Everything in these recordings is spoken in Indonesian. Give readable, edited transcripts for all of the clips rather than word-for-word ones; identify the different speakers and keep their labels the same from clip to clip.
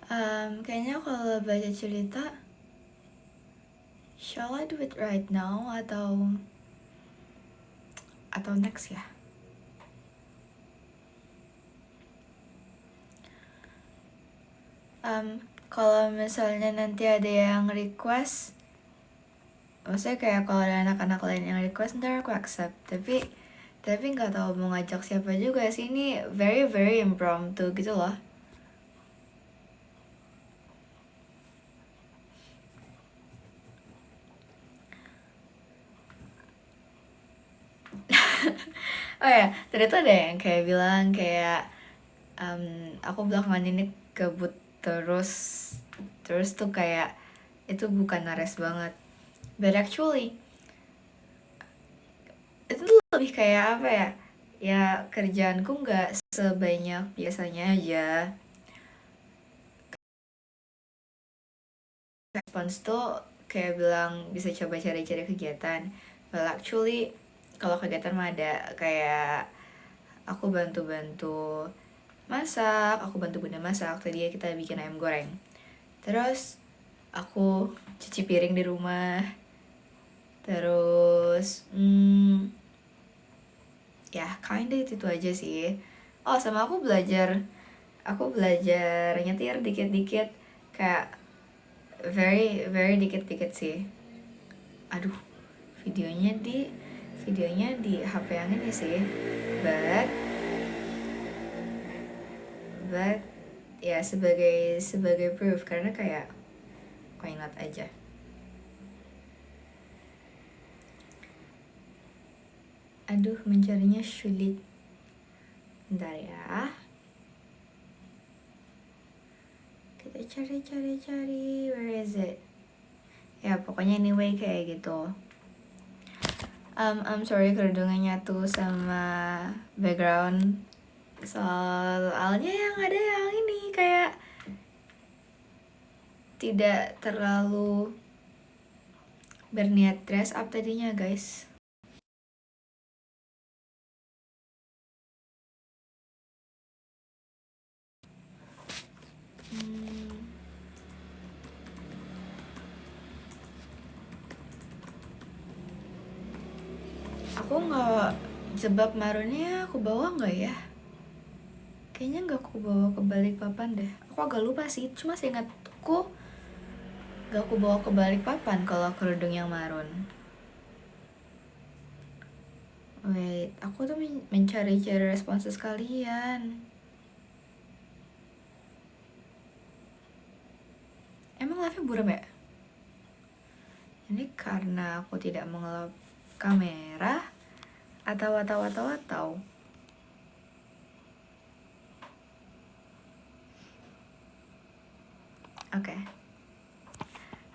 Speaker 1: Kayaknya kalau baca cerita, shall I do it right now atau next ya? Kalau misalnya nanti ada yang request, maksudnya kayak kalau ada anak-anak lain yang request, ntar aku accept. Tapi nggak tahu mau ngajak siapa juga sih. Ini very very impromptu gitu loh. Oh ya, tadi tuh ada yang kayak bilang kayak aku belakangan ini gabut terus tuh kayak itu bukan nares banget. But actually itu lebih kayak apa ya? Ya kerjaanku nggak sebanyak biasanya aja. Respons tuh kayak bilang bisa coba cari-cari kegiatan. Well actually kalau kegiatan mah ada kayak aku bantu-bantu masak, aku bantu bunda masak. Tadi kita bikin ayam goreng. Terus aku cuci piring di rumah. Terus ya kinda itu aja sih. Oh sama aku belajar nyetir dikit-dikit, kayak very very dikit-dikit sih. Aduh, videonya di HP yang ini sih, but ya sebagai proof, karena kayak why not aja. Aduh, mencarinya sulit. Bentar ya, kita cari, where is it? Ya pokoknya anyway kayak gitu. I'm sorry kerudungannya tuh sama background. Soalnya yang ada yang ini kayak tidak terlalu berniat dress up tadinya guys. Aku nggak, jebak marunnya aku bawa nggak ya? Kayaknya nggak aku bawa ke Balikpapan deh. Aku agak lupa sih, cuma seingatku nggak aku bawa ke Balikpapan kalau kerudung yang marun. Wait, aku tuh mencari-cari responses kalian. Emang live-nya buram ya? Ini karena aku tidak mengelap kamera atau Oke.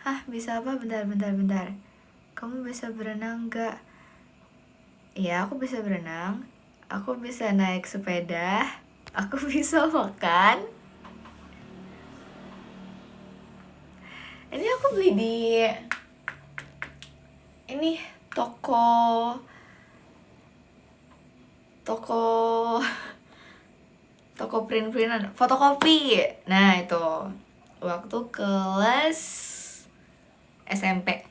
Speaker 1: Hah, bisa apa? Bentar. Kamu bisa berenang gak? Iya, aku bisa berenang. Aku bisa naik sepeda. Aku bisa makan. Ini aku beli di ini toko print-printan, fotokopi. Nah, itu waktu kelas SMP.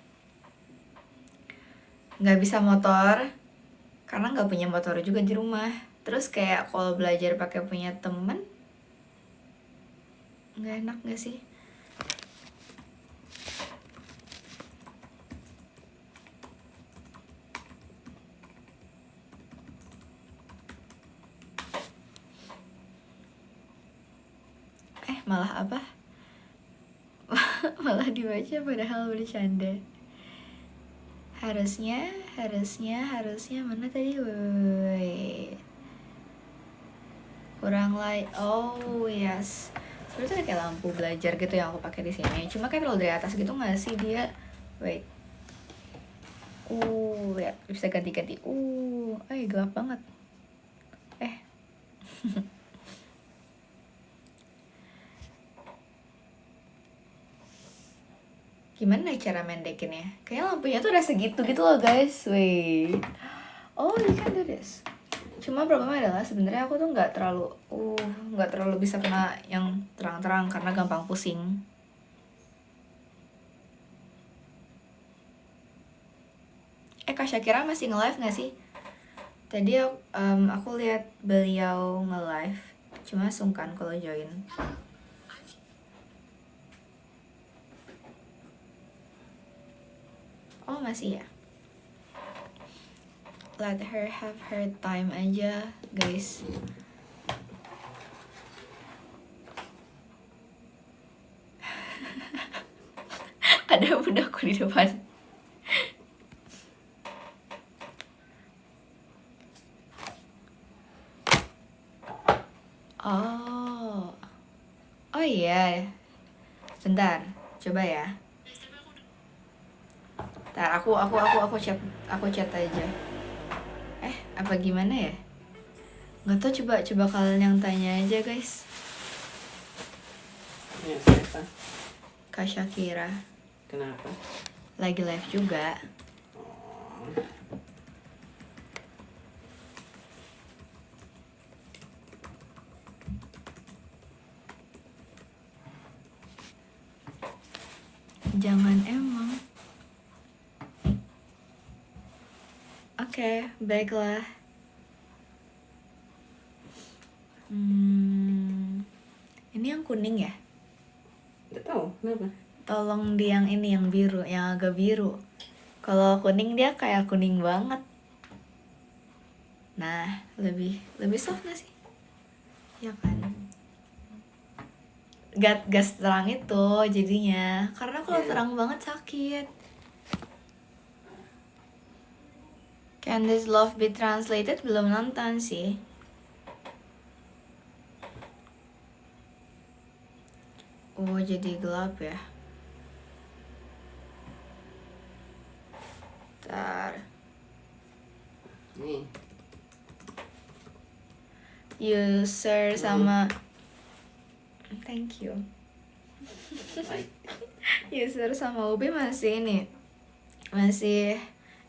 Speaker 1: Nggak bisa motor karena nggak punya motor juga di rumah. Terus kayak kalau belajar pakai punya temen, nggak enak nggak sih? Malah apa? Malah dibaca padahal bercanda. Harusnya mana tadi? Woi. Kurang light. Oh yes. Sebenarnya ada kayak lampu belajar gitu yang aku pakai di sini. Cuma kayak kalau dari atas gitu nggak sih dia? Wait. Ya bisa ganti-ganti. Gelap banget. Gimana cara mendekinnya? Kayaknya lampunya tuh udah segitu gitu loh guys. Wait. Oh, you can do this. Cuma problemnya adalah sebenarnya aku tuh nggak terlalu bisa kena yang terang-terang karena gampang pusing. Kak Shakira masih nge-live nggak sih? Tadi aku lihat beliau nge-live, cuma sungkan kalau join. Oh masih ya? Let her have her time aja guys. Ada budaku di depan. Oh iya. Bentar, coba ya. Ntar aku chat aja. Apa gimana ya? Nggak tau, coba kalian yang tanya aja guys.
Speaker 2: Ya, siapa?
Speaker 1: Kak Shakira.
Speaker 2: Kenapa?
Speaker 1: Lagi live juga.
Speaker 2: Oh.
Speaker 1: Jangan emang. Oke, baiklah. Ini yang kuning ya?
Speaker 2: Nggak tahu, kenapa?
Speaker 1: Tolong di yang ini, yang biru, yang agak biru. Kalau kuning dia kayak kuning banget. Nah, lebih soft gak sih? Ya kan? Gas terang itu jadinya. Karena kalau terang banget sakit. Can this love be translated? Belum nonton sih. Oh, jadi gelap ya. Ntar.
Speaker 2: Nih.
Speaker 1: User sama thank you. User sama Ubi masih ini. Masih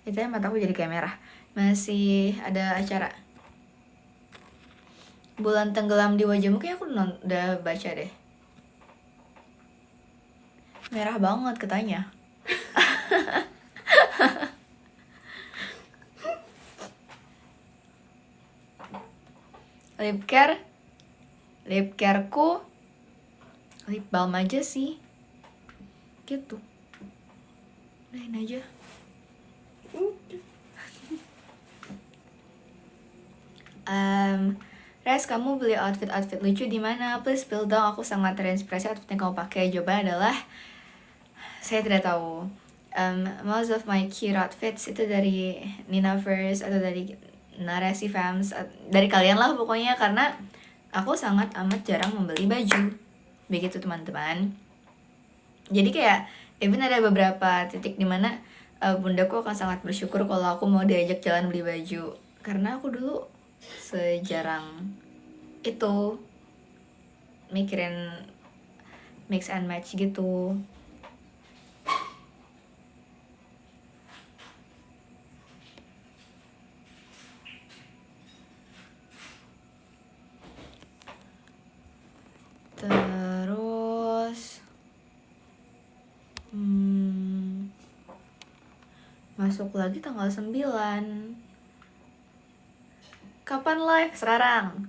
Speaker 1: itu ya, mataku jadi kayak merah. Masih ada acara Bulan Tenggelam di Wajahmu, kayak aku udah baca deh. Merah banget katanya. Lip careku lip balm aja sih. Gitu. Udahin aja. Res, kamu beli outfit lucu di mana? Please spill dong, aku sangat terinspirasi outfit yang kamu pakai. Jawaban adalah saya tidak tahu. Most of my cute outfits itu dari Ninaverse atau dari Narasi Fams, dari kalian lah pokoknya, karena aku sangat amat jarang membeli baju. Begitu teman-teman. Jadi kayak even ada beberapa titik dimana bundaku akan sangat bersyukur kalau aku mau diajak jalan beli baju, karena aku dulu sejarang itu mikirin mix and match gitu. Terus masuk lagi tanggal 9. Kapan live? Sekarang.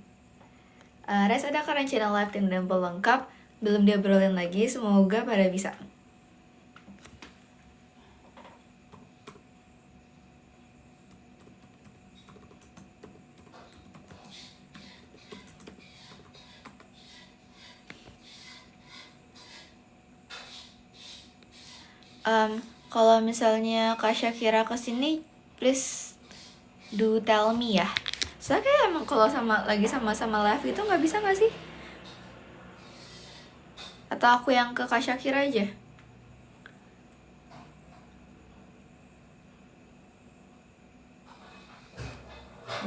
Speaker 1: Res, ada kan rencana live tim Dempel lengkap? Belum diobrolin lagi, semoga pada bisa. Kalau misalnya Kak Shakira kesini, please do tell me ya. Soalnya kayak emang kalau lagi sama-sama live itu nggak bisa nggak sih? Atau aku yang ke Kak Shakira aja?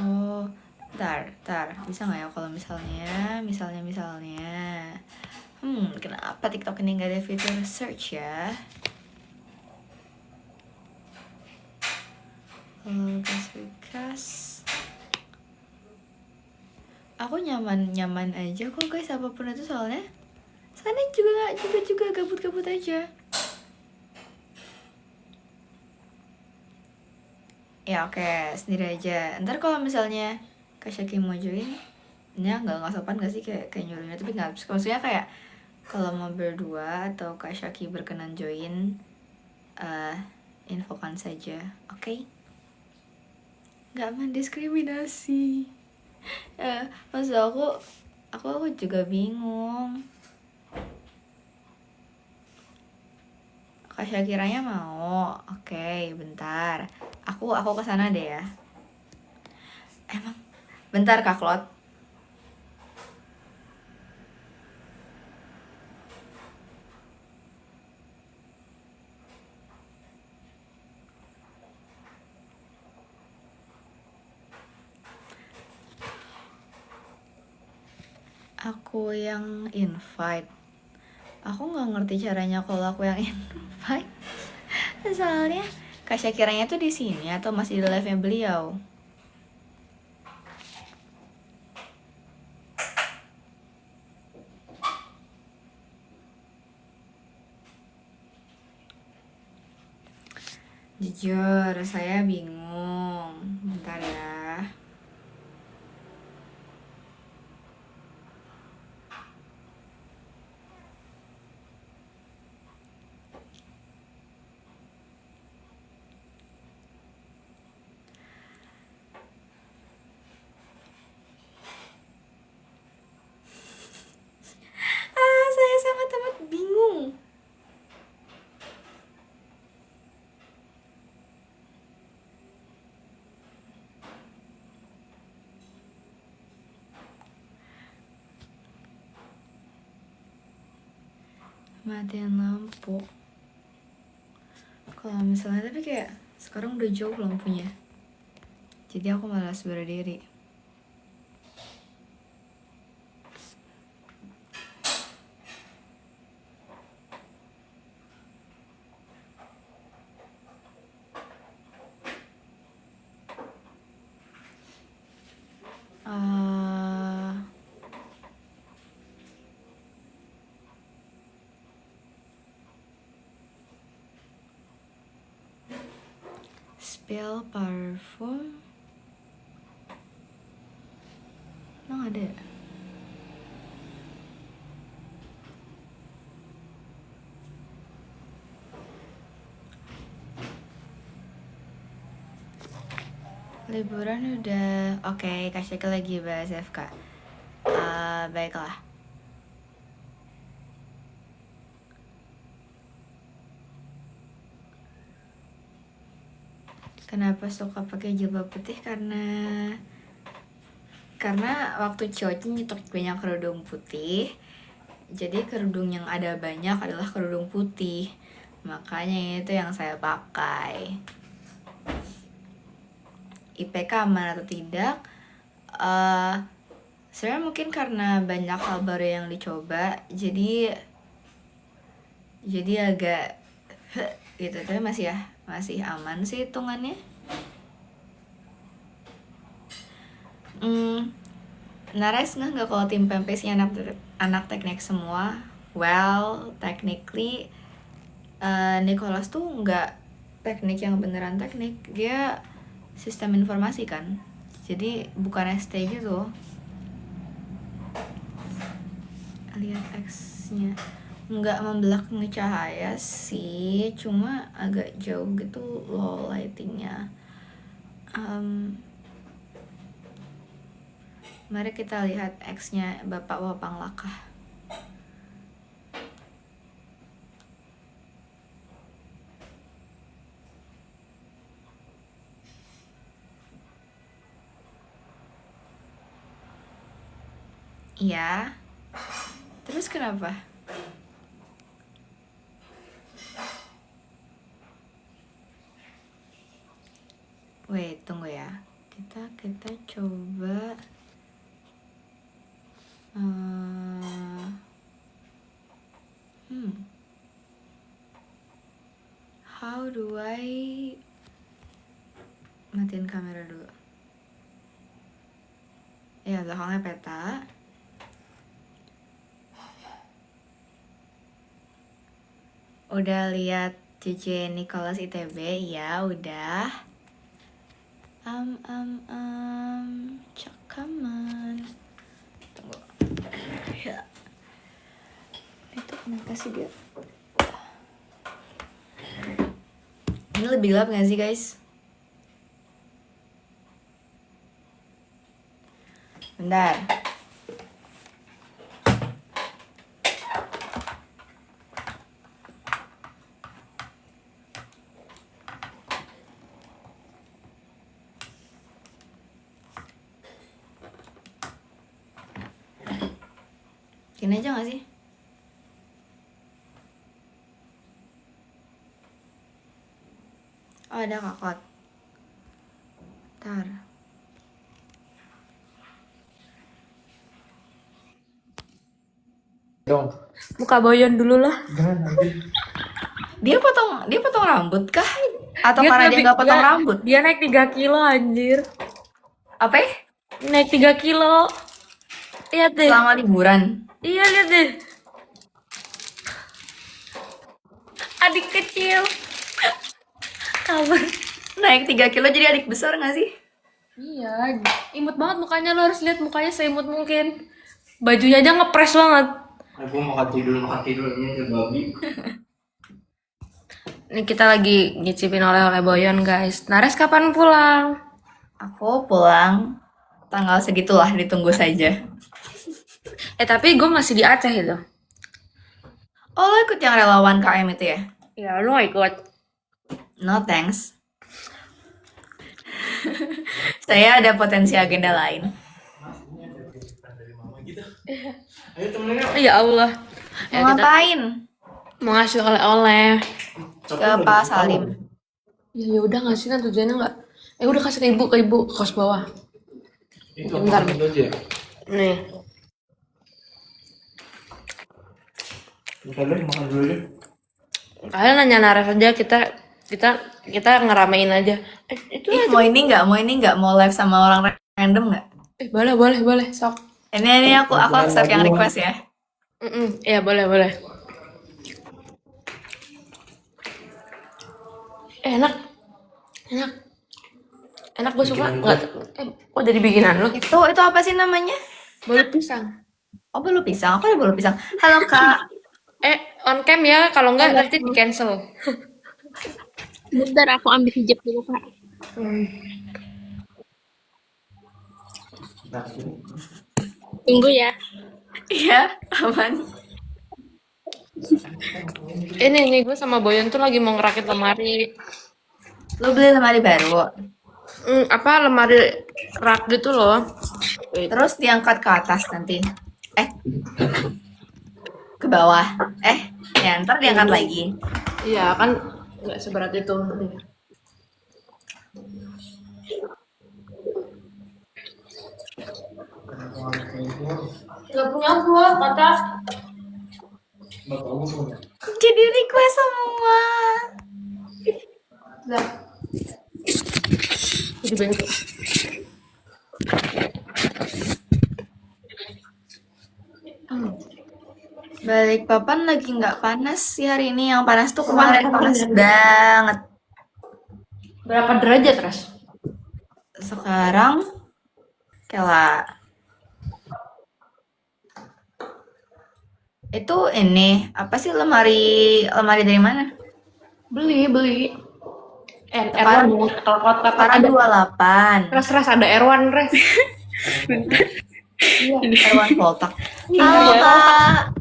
Speaker 1: Oh, ntar, bisa nggak ya kalau misalnya, kenapa TikTok ini nggak ada fitur search ya? Because Aku nyaman aja kok guys, apapun itu soalnya sana juga gabut-gabut aja. Ya oke, sendiri aja. Ntar kalau misalnya Kak Syaki mau join, ya nggak sopan gak sih kayak nyuruhnya, tapi nggak, maksudnya kayak kalau mau berdua atau Kak Syaki berkenan join, infokan saja, oke? Nggak mendiskriminasi. Maksud aku juga bingung. Kak Syakiranya mau, oke, bentar. Aku kesana deh ya. Emang, bentar Kak Klot. Aku yang invite. Aku nggak ngerti caranya kalau aku yang invite. Soalnya Kak Syakiranya tuh di sini atau masih di live-nya beliau? Jujur, saya bingung. Bentar ya. Saya sangat amat bingung. Matiin lampu. Kalau misalnya, tapi kayak sekarang udah jauh lampunya, jadi aku malas berdiri. uh, Spill parfum. Emang ada ya? Liburan udah oke. Kak Syakir lagi bahas FK. Baiklah. Kenapa suka pakai jilbab putih? Karena waktu Cioci nyetok banyak kerudung putih, jadi kerudung yang ada banyak adalah kerudung putih, makanya itu yang saya pakai. IPK aman atau tidak? Sebenarnya mungkin karena banyak hal baru yang dicoba, jadi agak gitu, tapi masih aman sih hitungannya. Nares nggak kalau tim PMP-nya anak teknik semua? Well, technically Nicholas tuh nggak teknik yang beneran teknik, dia sistem informasi kan, jadi bukan ST gitu. Lihat X-nya nggak membelakangi cahaya sih, cuma agak jauh gitu low lightingnya. Mari kita lihat X-nya Bapak Wapang Lakah. Iya. Terus kenapa? Wait, tunggu ya. Kita coba how do I matiin kamera dulu. Ya, belakangnya peta. Udah lihat JJ Nicholas ITB? Ya, udah. Cakaman. Tunggu. Ya. Itu kenapa sih dia? Ini lebih gelap gak sih guys? Bentar. Gini aja gak sih? Oh, ada kakot. Ntar.
Speaker 3: Dong.
Speaker 4: Muka Boyon dulu lah.
Speaker 3: Jangan nanti.
Speaker 1: Dia potong rambut kah? Atau karena dia nggak potong rambut?
Speaker 4: Dia naik 3 kilo anjir.
Speaker 1: Apa ya?
Speaker 4: Naik 3 kilo. Lihat deh.
Speaker 1: Selama liburan.
Speaker 4: Iya, lihat deh. Adik kecil. Kabar.
Speaker 1: Naik 3 kilo jadi adik besar gak sih?
Speaker 4: Iya, imut banget mukanya, lo harus lihat mukanya seimut mungkin. Bajunya aja ngepres banget.
Speaker 3: Aku makan tidurnya ke babi.
Speaker 4: Ini kita lagi nyicipin oleh-oleh Boyon, guys. Nares kapan pulang?
Speaker 1: Aku pulang tanggal segitulah, ditunggu saja.
Speaker 4: Tapi gue masih di Aceh itu.
Speaker 1: Oh, lo ikut yang relawan KM itu ya?
Speaker 4: Ya, lo gak ikut.
Speaker 1: No thanks. Saya ada potensi agenda lain.
Speaker 3: Ayo temennya.
Speaker 4: Ya Allah.
Speaker 1: Mau ngapain?
Speaker 4: Mau ngasih oleh-oleh.
Speaker 1: Ke Pak Salim.
Speaker 4: Ya udah ngasihin tujuannya nggak? Udah kasih ke ibu kos bawah.
Speaker 3: Itu
Speaker 4: Bentar.
Speaker 3: makan dulu aja.
Speaker 4: Nih.
Speaker 3: Bentar deh, makan dulu aja.
Speaker 4: Kalian nanya Nares aja, kita ngeramein aja. Itu
Speaker 1: Ih, mau ini nggak? Mau live sama orang random nggak?
Speaker 4: boleh, sok.
Speaker 1: Ini aku accept yang request ya.
Speaker 4: Iya, boleh. Enak gue suka. Nggak, kok jadi bikinan lo?
Speaker 1: Itu apa sih namanya?
Speaker 4: Bolu pisang.
Speaker 1: Oh, bolu pisang. Aku ada bolu pisang. Halo Kak.
Speaker 4: On cam ya, kalau enggak nanti di cancel.
Speaker 5: Bentar aku ambil hijab dulu kak. Tunggu ya.
Speaker 1: Iya, aman.
Speaker 4: Ini gue sama Boyon tuh lagi mau ngerakit lemari.
Speaker 1: Lo beli lemari baru.
Speaker 4: Lemari rak gitu loh.
Speaker 1: Terus diangkat ke atas nanti. Ke bawah. Ya ntar diangkat lagi.
Speaker 4: Iya kan nggak seberat itu. Gak punya gua kata.
Speaker 1: Jadi request semua.
Speaker 4: Udah. Jadi bengkel.
Speaker 1: Balikpapan lagi nggak panas sih hari ini. Yang panas tuh kemarin panas banget.
Speaker 4: Berapa derajat, Ras?
Speaker 1: Sekarang kela. Itu ini apa sih lemari dari mana?
Speaker 4: Beli.
Speaker 1: Sekarang
Speaker 4: R1 kalau
Speaker 1: sekarang 28.
Speaker 4: Ras ada R1, Ras.
Speaker 1: R1 Voltak.
Speaker 4: Iya.
Speaker 1: Halo Kak.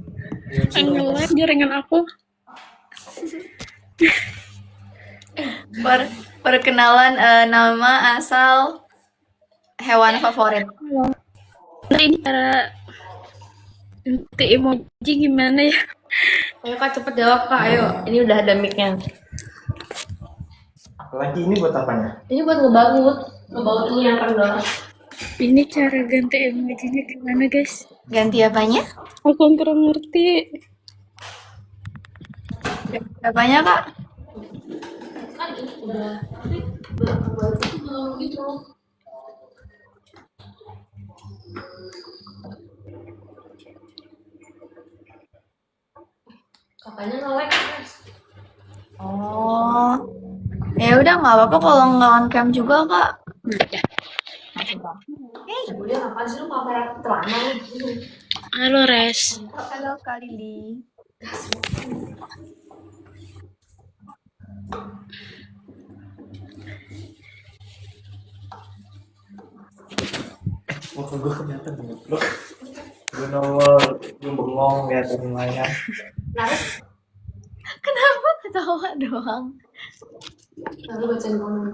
Speaker 5: Angular jaringan aku.
Speaker 1: Perkenalan nama asal hewan favorit.
Speaker 5: Nah ini cara nanti emoji gimana ya?
Speaker 4: Ayo Kak cepet jawab Kak, ayo. Ini udah ada mic-nya.
Speaker 3: Apalagi ini buat apanya?
Speaker 4: Ini buat ngebaut ini yang rendah.
Speaker 5: Ini cara ganti emojinya gimana guys?
Speaker 1: Ganti apanya?
Speaker 5: Aku kurang ngerti.
Speaker 1: Apanya Kak?
Speaker 4: Kan ini udah belum gitu. Makanya nge-like.
Speaker 1: Oh, ya udah nggak apa-apa kalau nggak on cam juga kak.
Speaker 4: Udah ngapain sih lu kamera celana lu?
Speaker 5: Halo, Res.
Speaker 1: Halo Kak Lili.
Speaker 3: Muka gue kelihatan goblok. Gue nongol, gue bengong lihat semuanya.
Speaker 1: Kenapa ketawa doang?
Speaker 4: Lalu bacain komen.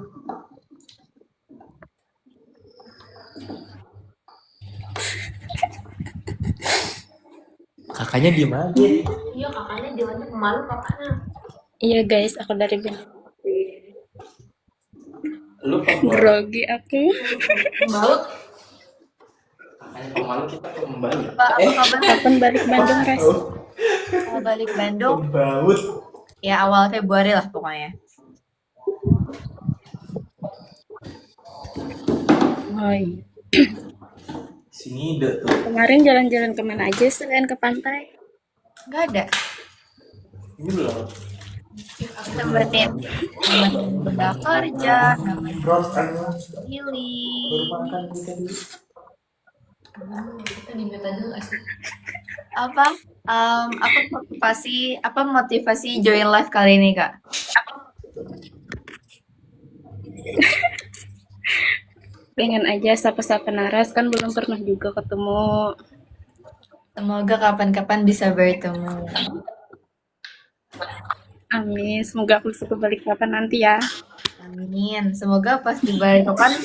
Speaker 3: Kakaknya diem aja.
Speaker 4: Iya kakaknya jalannya pemalu kakaknya.
Speaker 5: Iya guys, aku dari Ben.
Speaker 3: Lu pemalu.
Speaker 5: Grogi aku.
Speaker 4: Pemalu.
Speaker 3: Kakaknya pemalu, kita pembalut.
Speaker 1: Apa kabar?
Speaker 5: Kapan balik Bandung, Res?
Speaker 1: Mau balik Bandung?
Speaker 3: Pembalut.
Speaker 1: Ya awal Februari lah pokoknya.
Speaker 5: Hai.
Speaker 3: Sini udah tuh.
Speaker 5: Kemarin jalan-jalan kemana aja selain ke pantai?
Speaker 1: Nggak ada.
Speaker 3: Ini belum.
Speaker 1: Nemenin benda kerja, nemenin
Speaker 3: Bros kan baru
Speaker 1: healing.
Speaker 3: makan kita dulu.
Speaker 4: Kita di mute aja nggak sih?
Speaker 1: Apa? Apa motivasi join live kali ini kak?
Speaker 5: Pengen aja sapa-sapa Naras, kan belum pernah juga ketemu.
Speaker 1: Semoga kapan-kapan bisa bertemu.
Speaker 5: Amin, semoga aku bisa balik kapan nanti ya.
Speaker 1: Amin. Semoga pas di balik kapan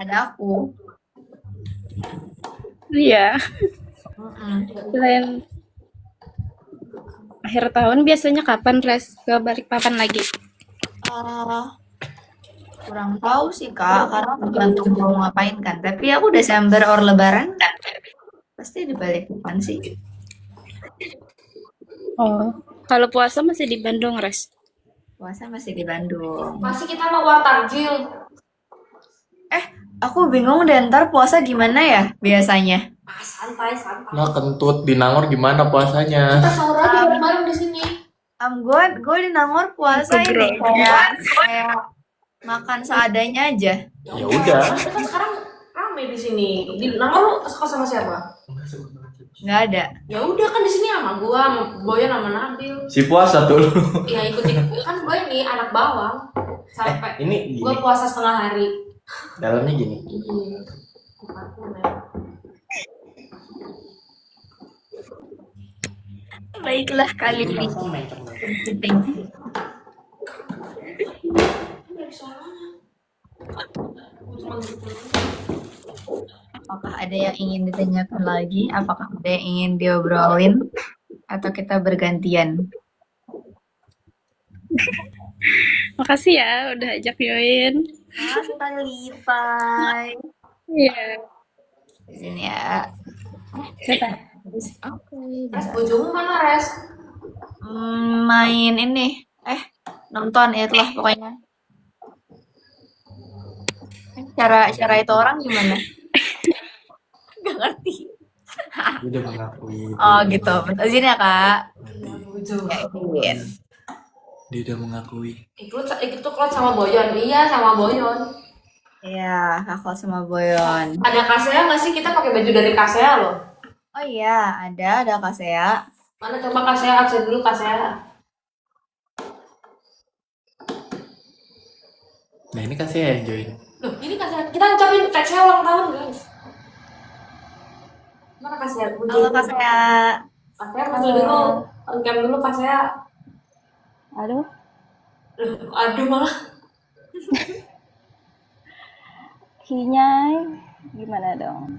Speaker 1: ada aku.
Speaker 5: Iya,
Speaker 1: Mm-mm.
Speaker 5: selain akhir tahun biasanya kapan Res ke Balikpapan lagi?
Speaker 1: Eh, kurang tahu sih kak, karena tergantung mau ngapain kan. Tapi aku Desember or Lebaran kan, pasti di balik kapan sih?
Speaker 5: Oh, kalau puasa masih di Bandung, Res?
Speaker 1: Puasa masih di Bandung.
Speaker 4: Masih kita mau war takjil.
Speaker 1: Aku bingung deh ntar puasa gimana ya biasanya.
Speaker 4: Ah, santai.
Speaker 3: Nah kentut di Nangor gimana puasanya?
Speaker 4: Kita sahur aja bareng di sini.
Speaker 1: Gue di Nangor puasa ini kayak makan seadanya aja.
Speaker 3: Ya udah.
Speaker 4: Tapi kan sekarang rame di sini. Di Nangor lu suka sama siapa?
Speaker 1: Nggak ada.
Speaker 4: Ya udah kan di sini sama gua, sama Boyan sama Nabil.
Speaker 3: Si puasa tuh.
Speaker 4: Ya ikut kan gue ini anak bawang. Sampai
Speaker 3: Ini gini.
Speaker 4: gua puasa setengah hari.
Speaker 3: Dalamnya gini.
Speaker 4: Iya.
Speaker 1: Baiklah kali ini. Thank you. Apakah ada yang ingin ditanyakan lagi? Apakah ada yang ingin diobrolin? Atau kita bergantian?
Speaker 5: Makasih ya udah ajak join.
Speaker 1: Sekali, bye.
Speaker 5: Iya.
Speaker 1: Di sini ya. Oke.
Speaker 4: Res, bojomu mana Res?
Speaker 1: Main ini. Nonton itulah pokoknya. Cara itu orang gimana? Gak ngerti.
Speaker 3: Gue udah mengakui.
Speaker 1: Oh gitu. Betul sini ya kak.
Speaker 4: Bojomu.
Speaker 1: Yakin.
Speaker 3: Dia udah mengakui.
Speaker 4: Ikut klot sama Boyon. Iya, sama Boyon.
Speaker 1: Iya, kakak sama Boyon.
Speaker 4: Ada Kasea nggak sih? Kita pakai baju dari Kasea loh.
Speaker 1: Oh iya, ada Kasea.
Speaker 4: Mana coba Kasea, absen dulu Kasea.
Speaker 3: Nah ini kasih ya join.
Speaker 4: Loh, ini Kasea. Kita ngucapin Kasea ulang tahun, guys. Mana Kasea?
Speaker 1: Halo Kasea.
Speaker 4: Kasea muncul dulu. On-cam dulu Kasea.
Speaker 5: Aduh,
Speaker 4: Loh, aduh malah.
Speaker 5: Hinyai, gimana dong?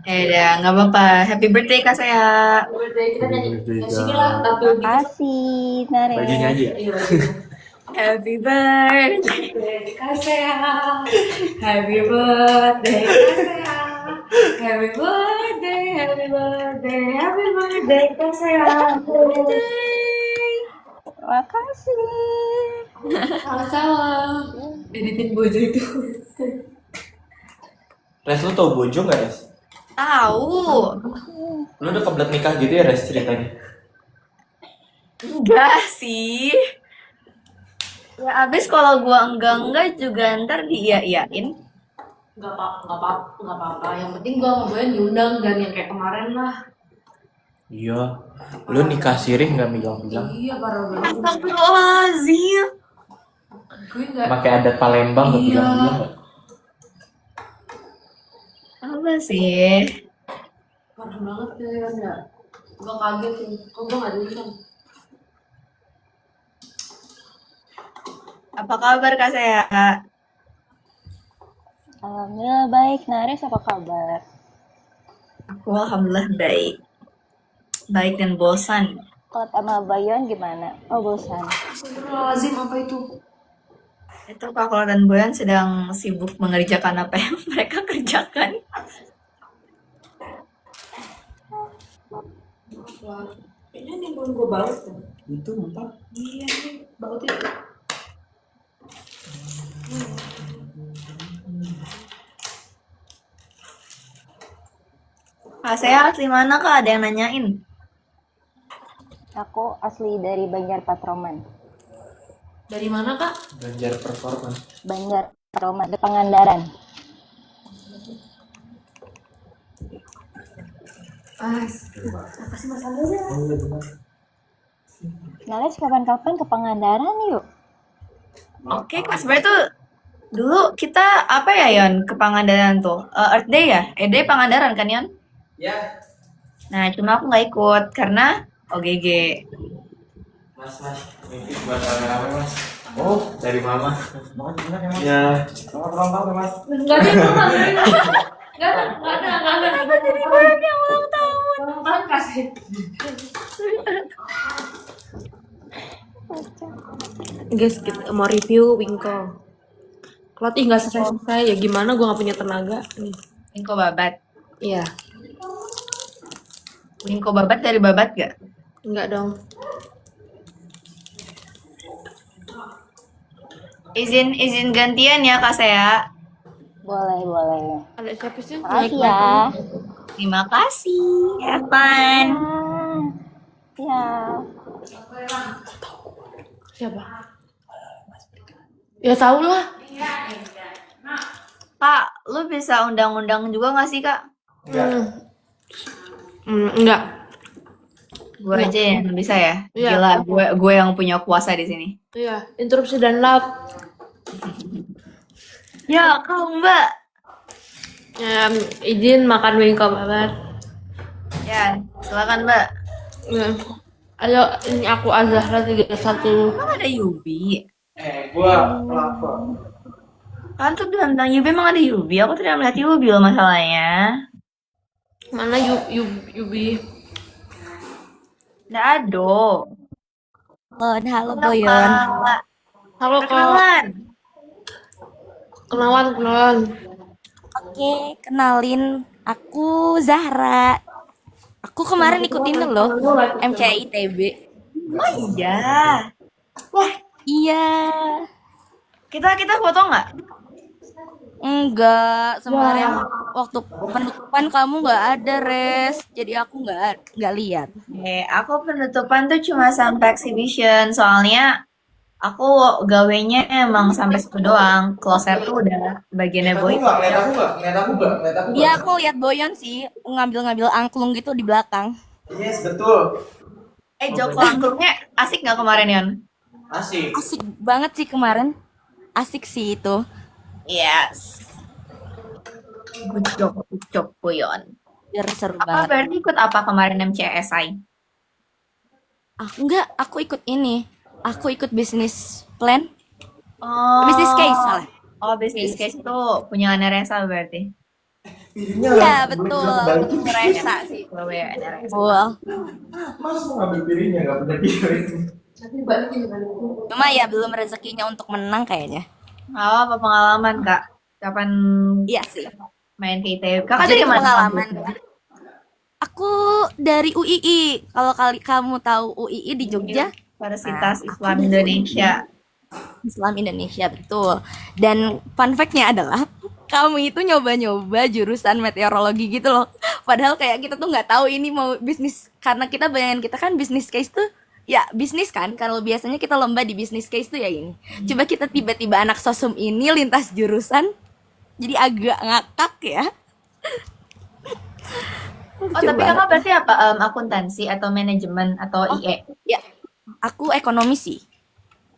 Speaker 1: Udah, nggak apa-apa. Happy birthday Kasea.
Speaker 4: Birthday kita nyanyi.
Speaker 3: Birthday,
Speaker 4: Ya sini lah, tapi gitu.
Speaker 5: Makasih, Nares.
Speaker 3: Bajunya aja ya?
Speaker 4: Iya, bajunya.
Speaker 1: Happy birthday.
Speaker 4: Kasea. Happy birthday Kasea. Happy birthday, happy birthday, happy birthday Kasea.
Speaker 5: Makasih.
Speaker 4: Sama-sama. Editin bojo itu.
Speaker 3: Res lu tau Bojo gak Res?
Speaker 1: Tahu.
Speaker 3: Lu udah kebelet nikah gitu ya Res ceritanya?
Speaker 1: Enggak sih. Ya abis kalau gua enggak juga ntar diiyain.
Speaker 4: Nggak apa-apa. Yang penting gua ngobrolin diundang dan yang kayak kemarin lah.
Speaker 3: Iya. Lu nikah sirih nggak bilang-bilang?
Speaker 4: Iya, parah banget.
Speaker 1: Astagfirullahaladzim.
Speaker 4: Gue nggak.
Speaker 3: Pakai adat Palembang nggak
Speaker 4: Iya.
Speaker 3: bilang-bilang nggak?
Speaker 1: Apa sih?
Speaker 4: Parah banget ya. Gue kaget sih. Kok gue nggak diundang?
Speaker 1: Apa kabar Kak Sehat?
Speaker 5: Alhamdulillah baik. Nares apa kabar?
Speaker 1: Aku alhamdulillah baik. Baik dan bosan.
Speaker 5: Kalau sama Bayon gimana? Oh bosan.
Speaker 4: Astagfirullahaladzim, apa itu?
Speaker 1: Itu Kak Kola dan Boyan sedang sibuk mengerjakan apa yang mereka kerjakan.
Speaker 4: Wah, kayaknya nih belum gue baut kan?
Speaker 3: Itu empat.
Speaker 4: Iya nih, baut itu.
Speaker 1: Kak Sehat asli mana Kak? Ada yang nanyain.
Speaker 5: Aku asli dari Banjar Patroman.
Speaker 4: Dari mana kak?
Speaker 3: Ganjar performa.
Speaker 5: Banjar Patroman, di Pangandaran.
Speaker 4: Apa sih masalahnya?
Speaker 3: Oh iya benar.
Speaker 5: Nares kapan-kapan ke Pangandaran yuk.
Speaker 1: Oke Kak, sebenarnya tuh dulu kita apa ya Yon ke Pangandaran tuh? Earth Day ya? Earth Day Pangandaran kan Yon?
Speaker 3: Ya.
Speaker 1: Nah cuma aku nggak ikut karena OGG.
Speaker 3: Mas, mimpi buat rame-rame mas. Oh, dari mama. Makasih banyak ya mas. Ya. Selamat ulang tahun ya mas.
Speaker 4: Enggak ada, nggak ada.
Speaker 1: Jadi banyak yang ulang tahun.
Speaker 4: Ulang tahun kasih. Guys, kita mau review Winko. Kalau nggak selesai ya gimana? Gue nggak punya tenaga nih.
Speaker 1: Wingko babat.
Speaker 4: Iya,
Speaker 1: Wingko babat dari babat gak?
Speaker 4: enggak dong.
Speaker 1: Izin gantian ya Kak Sea.
Speaker 5: Boleh.
Speaker 4: Ada siapa sih?
Speaker 5: Makasih ya.
Speaker 1: Terima kasih. Have fun.
Speaker 5: Ya.
Speaker 4: Siapa? Ya tau lah.
Speaker 1: Kak, lu bisa undang-undang juga gak sih Kak?
Speaker 4: Enggak.
Speaker 1: Gue aja yang bisa ya.
Speaker 4: Iya.
Speaker 1: Gila, gue yang punya kuasa di sini.
Speaker 4: Iya, interupsi dan lab.
Speaker 1: Ya, kau Mbak.
Speaker 4: Izin makan Winko banget.
Speaker 1: Ya, silakan Mbak.
Speaker 4: Ayo, ini aku Azahra 31.
Speaker 1: Emang ada Yubi?
Speaker 3: Gua pelakor.
Speaker 1: Kan tuh bilang Yubi emang ada Yubi. Aku tidak melihat Yubi loh masalahnya.
Speaker 4: Mana Yubi?
Speaker 1: Nggak ada.
Speaker 5: Halo Boyon.
Speaker 1: Kak.
Speaker 4: Halo kak.
Speaker 1: Perkenalan.
Speaker 4: Kenalan.
Speaker 5: Oke, kenalin aku Zahra. Aku kemarin ikut ini loh, MCI ITB.
Speaker 1: Oh iya. Wah,
Speaker 5: Iya.
Speaker 1: kita foto nggak?
Speaker 5: Enggak, kemarin waktu penutupan kamu nggak ada res, jadi aku nggak lihat.
Speaker 1: Aku penutupan tuh cuma sampai exhibition. Soalnya aku gawenya emang sampai situ doang. Closet tuh udah bagiannya boy.
Speaker 3: Ngeliat aku nggak?
Speaker 5: Iya, aku lihat Boyon sih ngambil angklung gitu di belakang.
Speaker 3: Yes, betul.
Speaker 1: Joko angklungnya asik nggak kemarin Yon?
Speaker 3: Asik.
Speaker 5: Asik banget sih kemarin. Asik sih itu.
Speaker 1: Yes. Good job, Boyon.
Speaker 5: Biar seru
Speaker 1: Apa
Speaker 5: banget.
Speaker 1: berarti ikut apa kemarin MCSI?
Speaker 5: Aku ikut ini. Aku ikut bisnis plan.
Speaker 1: Oh.
Speaker 5: Bisnis case salah.
Speaker 1: Oh, business case itu punya Resa berarti.
Speaker 5: Iya, betul. Resa sih.
Speaker 1: Oh ya, Resa.
Speaker 5: Betul.
Speaker 3: Mas mau ngambil piringnya nggak punya piring.
Speaker 5: Cuma ya belum rezekinya untuk menang kayaknya.
Speaker 1: Apa pengalaman Kak? Kapan
Speaker 5: Iya sih.
Speaker 1: main ke ITB? Kakak
Speaker 5: Jadi
Speaker 1: dari mana?
Speaker 5: pengalaman. Aku dari UII. Kalau kamu tahu UII di Jogja,
Speaker 1: Universitas Islam Indonesia.
Speaker 5: Islam Indonesia betul. Dan fun fact-nya adalah kamu itu nyoba-nyoba jurusan meteorologi gitu loh. Padahal kayak kita tuh nggak tahu ini mau bisnis, karena kita bayangan kita kan bisnis case tuh Ya bisnis kan, kalau biasanya kita lomba di bisnis case tuh ya ini. Coba kita tiba-tiba anak sosum ini lintas jurusan, jadi agak ngakak ya.
Speaker 1: Oh, tapi
Speaker 5: Coba.
Speaker 1: kakak berarti apa? Akuntansi atau manajemen atau IE?
Speaker 5: Ya, aku ekonomi sih.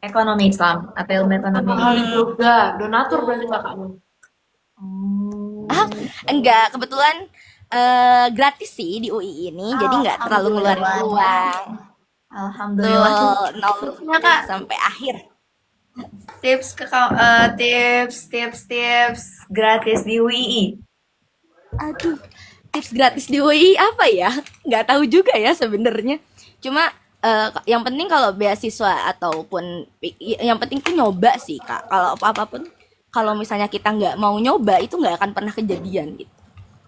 Speaker 1: Ekonomi Islam atau ilmu ekonomi?
Speaker 4: Mahal juga. Donatur berarti kakakmu.
Speaker 5: Ah, enggak, kebetulan gratis sih di UI ini, jadi nggak terlalu ngeluarin uang.
Speaker 1: Alhamdulillah.
Speaker 5: Tuh, nol
Speaker 1: Tipsnya, Kak.
Speaker 5: sampai akhir.
Speaker 1: Tips gratis di UII.
Speaker 5: Aduh, tips gratis di UI apa ya? Nggak tahu juga ya sebenarnya. Cuma yang penting kalau beasiswa ataupun yang penting tuh nyoba sih kak. Kalau apapun, kalau misalnya kita nggak mau nyoba itu nggak akan pernah kejadian gitu.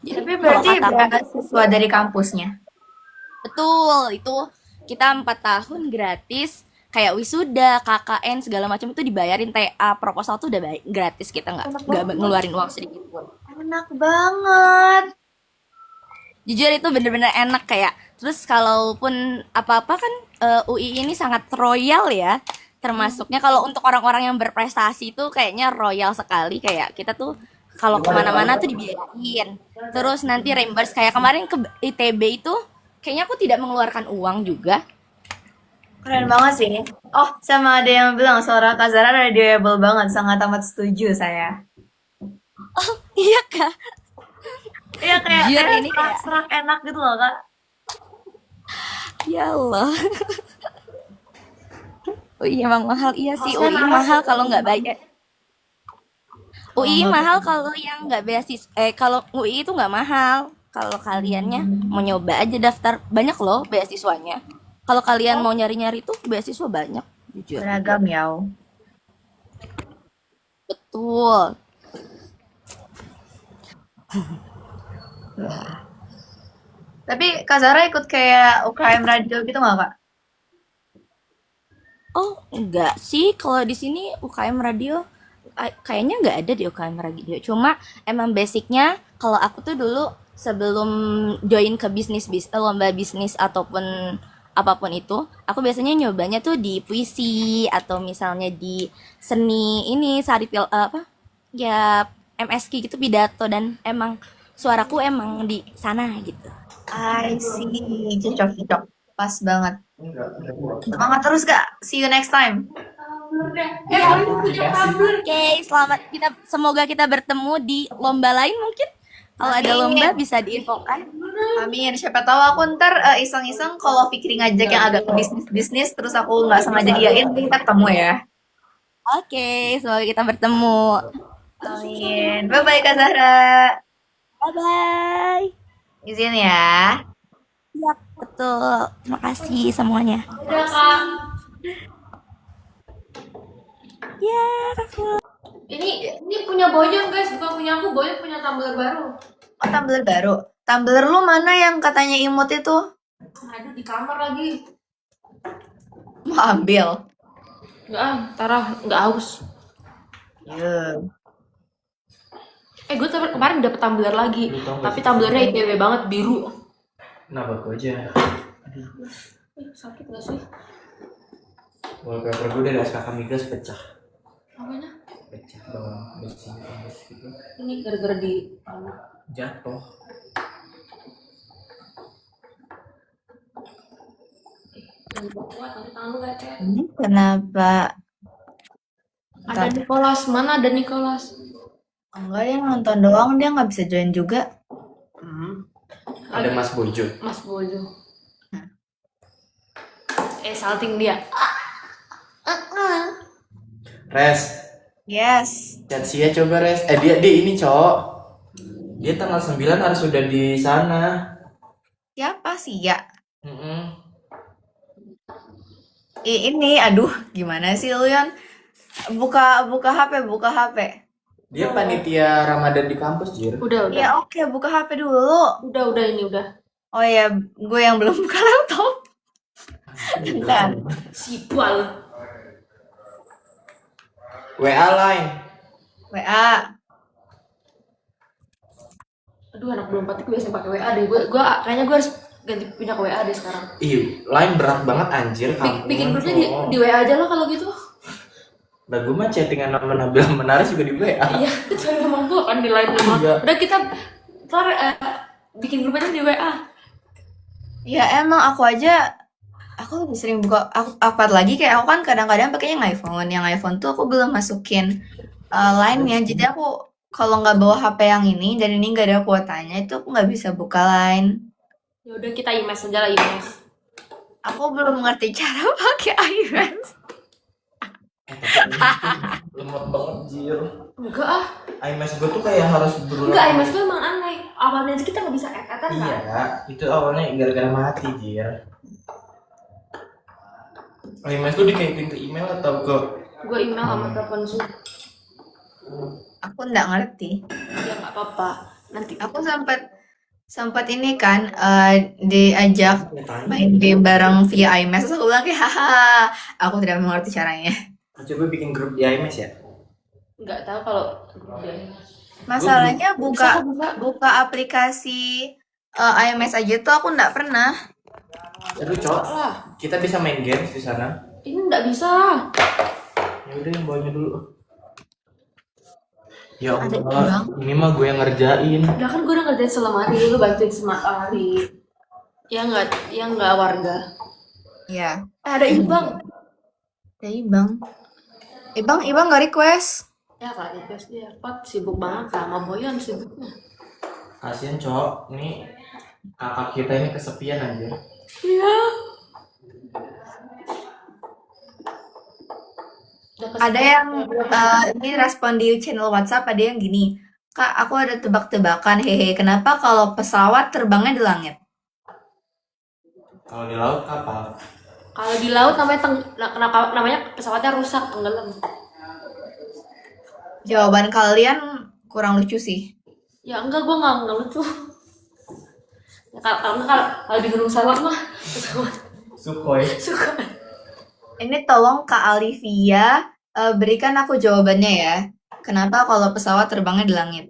Speaker 5: Jadi
Speaker 1: Tapi
Speaker 5: kalau
Speaker 1: berarti
Speaker 5: kata aku,
Speaker 1: beasiswa dari kampusnya.
Speaker 5: betul itu kita 4 tahun gratis. Kayak wisuda, KKN segala macam itu dibayarin, TA proposal tuh udah gratis, kita nggak ngeluarin uang sedikit pun.
Speaker 1: Enak banget.
Speaker 5: Jujur itu bener-bener enak kayak. Terus kalaupun apa-apa kan UI ini sangat royal ya. Termasuknya kalau untuk orang-orang yang berprestasi itu kayaknya royal sekali. Kayak kita tuh kalau kemana-mana tuh dibiayain. Terus nanti reimburse kayak kemarin ke ITB itu kayaknya aku tidak mengeluarkan uang juga.
Speaker 1: Keren banget sih. Oh, sama ada yang bilang suara Kak Zara reliable banget. Sangat amat setuju saya.
Speaker 5: Iya kak.
Speaker 1: Iya kayak
Speaker 5: Jujur ini kayak
Speaker 1: serak enak gitu loh Kak.
Speaker 5: ya Allah. UI emang mahal, iya sih UI mahal kalau nggak bayar. UI mahal kalau yang nggak beasiswa. Kalau UI itu nggak mahal. Kalau kaliannya mau nyoba aja daftar, banyak loh beasiswanya. Kalau kalian mau nyari-nyari tuh beasiswa banyak, jujur.
Speaker 1: Beragam ya.
Speaker 5: Betul.
Speaker 1: Tapi Kak Zara ikut kayak UKM radio gitu nggak Kak?
Speaker 5: Oh, enggak sih. Kalau di sini UKM radio kayaknya nggak ada di UKM radio. Cuma emang basicnya kalau aku tuh dulu sebelum join ke lomba bisnis ataupun apapun itu, aku biasanya nyobanya tuh di puisi atau misalnya di seni ini apa? Ya MSK gitu, pidato, dan emang suaraku emang di sana gitu.
Speaker 1: I see. Cocok. Pas banget. Semangat terus Kak. See you next time.
Speaker 5: Oke, semoga kita bertemu di lomba lain mungkin. Kalau ada lomba bisa diinfokan.
Speaker 1: Amin. Siapa tahu aku ntar iseng-iseng kalau Fikri ngajak yang agak ke bisnis terus aku nggak sengaja iyain kita ketemu ya.
Speaker 5: Oke, semoga kita bertemu.
Speaker 1: Amin. Bye bye Kak Zahra.
Speaker 5: Bye bye.
Speaker 1: Izin ya.
Speaker 5: Iya, betul. Terima kasih semuanya.
Speaker 4: Udah kak.
Speaker 5: Ya, Rafa.
Speaker 4: Ini punya Boyon guys, bukan punya aku. Boyon punya tumbler baru.
Speaker 1: Oh, tumbler baru. Tumbler lu mana yang katanya imut itu?
Speaker 4: Aduh, di kamar lagi.
Speaker 1: Mau ambil.
Speaker 4: Enggak, Tara nggak haus.
Speaker 1: Ya.
Speaker 4: Gue kemarin dapet tumbler lagi, tapi tumblernya ITW banget, biru.
Speaker 3: Kenapa gue aja?
Speaker 4: Sakit gak sih?
Speaker 3: Wallpaper gue dari SKK Migas pecah.
Speaker 4: Apanya?
Speaker 3: Pecah bawah besi gitu.
Speaker 4: Ini gara-gara di
Speaker 3: Jatuh.
Speaker 4: kuat, nanti tangan lu lecet.
Speaker 1: Kenapa?
Speaker 4: Ada Nicholas, mana ada Nicholas?
Speaker 1: Enggak, dia nonton doang, dia nggak bisa join juga.
Speaker 3: Ada Mas Bojo.
Speaker 4: Mas Bojo. Salting dia.
Speaker 3: Res,
Speaker 1: Yes.
Speaker 3: chat Sia coba Res. Dia ini cowok. Dia tanggal 9 harus sudah di sana.
Speaker 1: Siapa sih ya?
Speaker 3: Mm-mm.
Speaker 1: Ini, aduh, gimana sih lu Yon? Buka HP.
Speaker 3: Dia panitia Ramadan di kampus, Jir.
Speaker 4: Udah.
Speaker 1: Ya oke, buka HP dulu.
Speaker 4: Udah ini udah.
Speaker 1: Oh ya, gue yang belum buka laptop. Bentar.
Speaker 4: Sipal.
Speaker 3: WA line.
Speaker 1: WA.
Speaker 4: Aduh, anak 24 itu biasa pakai WA deh. Gue kayaknya gue harus ganti pindah ke WA deh sekarang.
Speaker 3: Ih, line berat banget anjir.
Speaker 4: Bikin grupnya di WA aja lah kalau gitu.
Speaker 3: Nah, gue mah chattingan sama Nabila Menaris juga di WA.
Speaker 4: Iya, kecuali sama gue kan di line rumah.
Speaker 3: Iya.
Speaker 4: Udah kita ntar bikin grupnya di WA.
Speaker 1: Ya emang aku lebih sering buka apa lagi kayak aku kan kadang-kadang pakainya yang iPhone tuh aku belum masukin line-nya, jadi aku kalau nggak bawa HP yang ini dan ini nggak ada kuotanya itu aku nggak bisa buka line.
Speaker 4: Ya udah kita imes aja lah, imes.
Speaker 1: Aku belum ngerti cara pakai iMessage.
Speaker 3: Lemot banget jir.
Speaker 4: Enggak ah.
Speaker 3: iMessage gue tuh kayak harus berulang.
Speaker 4: Enggak, imes tuh emang aneh. Awalnya aja kita nggak bisa add-addan kan.
Speaker 3: Iya, itu awalnya gara-gara mati jir. iMessage tuh dikaitin ke email atau ke
Speaker 4: Gue email sama telepon Zoom.
Speaker 1: Aku nggak ngerti.
Speaker 4: Ya nggak apa-apa. Nanti
Speaker 1: Aku sempat ini kan diajak main game bareng via iMessage, aku bilang kayak haha, aku tidak mengerti caranya.
Speaker 3: coba bikin grup di iMessage ya.
Speaker 4: nggak tahu kalau dia.
Speaker 1: Masalahnya
Speaker 4: Bisa.
Speaker 1: buka aplikasi iMessage aja tuh aku nggak pernah.
Speaker 3: Seru cok.
Speaker 4: Lah,
Speaker 3: Kita bisa main games di sana.
Speaker 4: ini nggak bisa.
Speaker 3: Ya udah yang bawanya dulu. Ya
Speaker 1: Ada
Speaker 3: Allah,
Speaker 1: Ibang.
Speaker 3: ini mah gue yang ngerjain.
Speaker 4: Ya kan gue udah ngerjain selemari, lu bantuin selemari. Ya nggak warga.
Speaker 1: Ya,
Speaker 4: Ada Ibang.
Speaker 1: ada Ibang nggak request.
Speaker 4: Ya kak, request dia. Pat sibuk banget sama Boyan sibuknya.
Speaker 3: Kasian cok, ini kakak kita ini kesepian anjir.
Speaker 4: Iya.
Speaker 1: Ada yang ini respon di channel WhatsApp, ada yang gini, Kak, aku ada tebak-tebakan, hehe, kenapa kalau pesawat terbangnya di langit?
Speaker 3: Kalau di laut kapal.
Speaker 4: Kalau di laut namanya pesawatnya rusak, tenggelam.
Speaker 1: Jawaban kalian kurang lucu sih.
Speaker 4: Ya enggak, gue nggak lucu. Ya, kalau di Gunung Salak mah pesawat
Speaker 3: Sukhoi.
Speaker 4: suka.
Speaker 1: Ini tolong Kak Alivia berikan aku jawabannya ya. Kenapa kalau pesawat terbangnya di langit?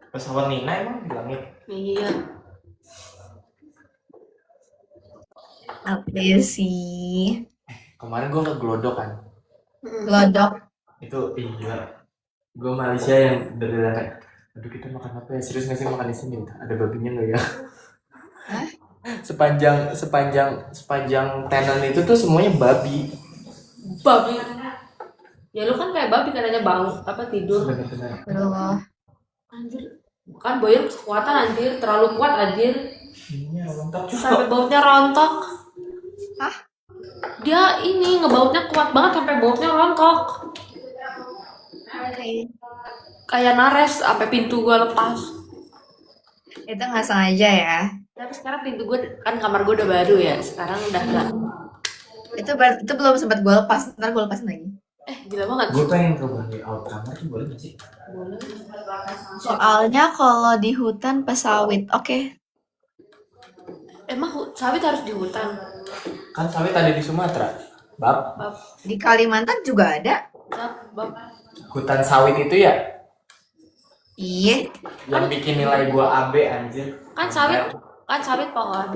Speaker 3: Pesawat Nina emang di langit.
Speaker 4: Iya.
Speaker 1: Apa sih?
Speaker 3: Kemarin gue ke Glodok kan.
Speaker 1: Glodok.
Speaker 3: Itu iya. Gue Malaysia yang dari kayak, aduh kita makan apa ya? Serius nggak sih makan di sini? Ada babinya nggak ya?
Speaker 1: Hah?
Speaker 3: Sepanjang tenan itu tuh semuanya babi.
Speaker 4: Babi. Ya lu kan kayak babi katanya tidur.
Speaker 3: Benar-benar.
Speaker 1: Aduh.
Speaker 4: Anjir. Kan Boyan kekuatan anjir, terlalu kuat anjir.
Speaker 3: Iya, mantap
Speaker 4: Sampai
Speaker 3: juga.
Speaker 4: bautnya rontok.
Speaker 1: Hah?
Speaker 4: Dia ini ngebautnya kuat banget sampai bautnya rontok.
Speaker 1: Oke.
Speaker 4: Kayak nares sampai pintu gua lepas.
Speaker 1: Itu nggak sengaja ya.
Speaker 4: Tapi sekarang pintu gua kan kamar gua udah baru ya. Sekarang udah enggak.
Speaker 1: Itu belum sempat gue lepas. Ntar gue lepasin lagi.
Speaker 4: Gila banget.
Speaker 3: Gue pengen coba di out kamar tuh boleh nggak sih?
Speaker 4: Boleh.
Speaker 1: Soalnya kalau di hutan pesawit, oke.
Speaker 4: Emang sawit harus di hutan.
Speaker 3: Kan sawit ada di Sumatera. Bab,
Speaker 4: Bab,
Speaker 1: Di Kalimantan juga ada.
Speaker 4: bab.
Speaker 3: hutan sawit itu ya
Speaker 1: Iya.
Speaker 3: yang bikin nilai gua AB anjir.
Speaker 4: Kan sawit pohon.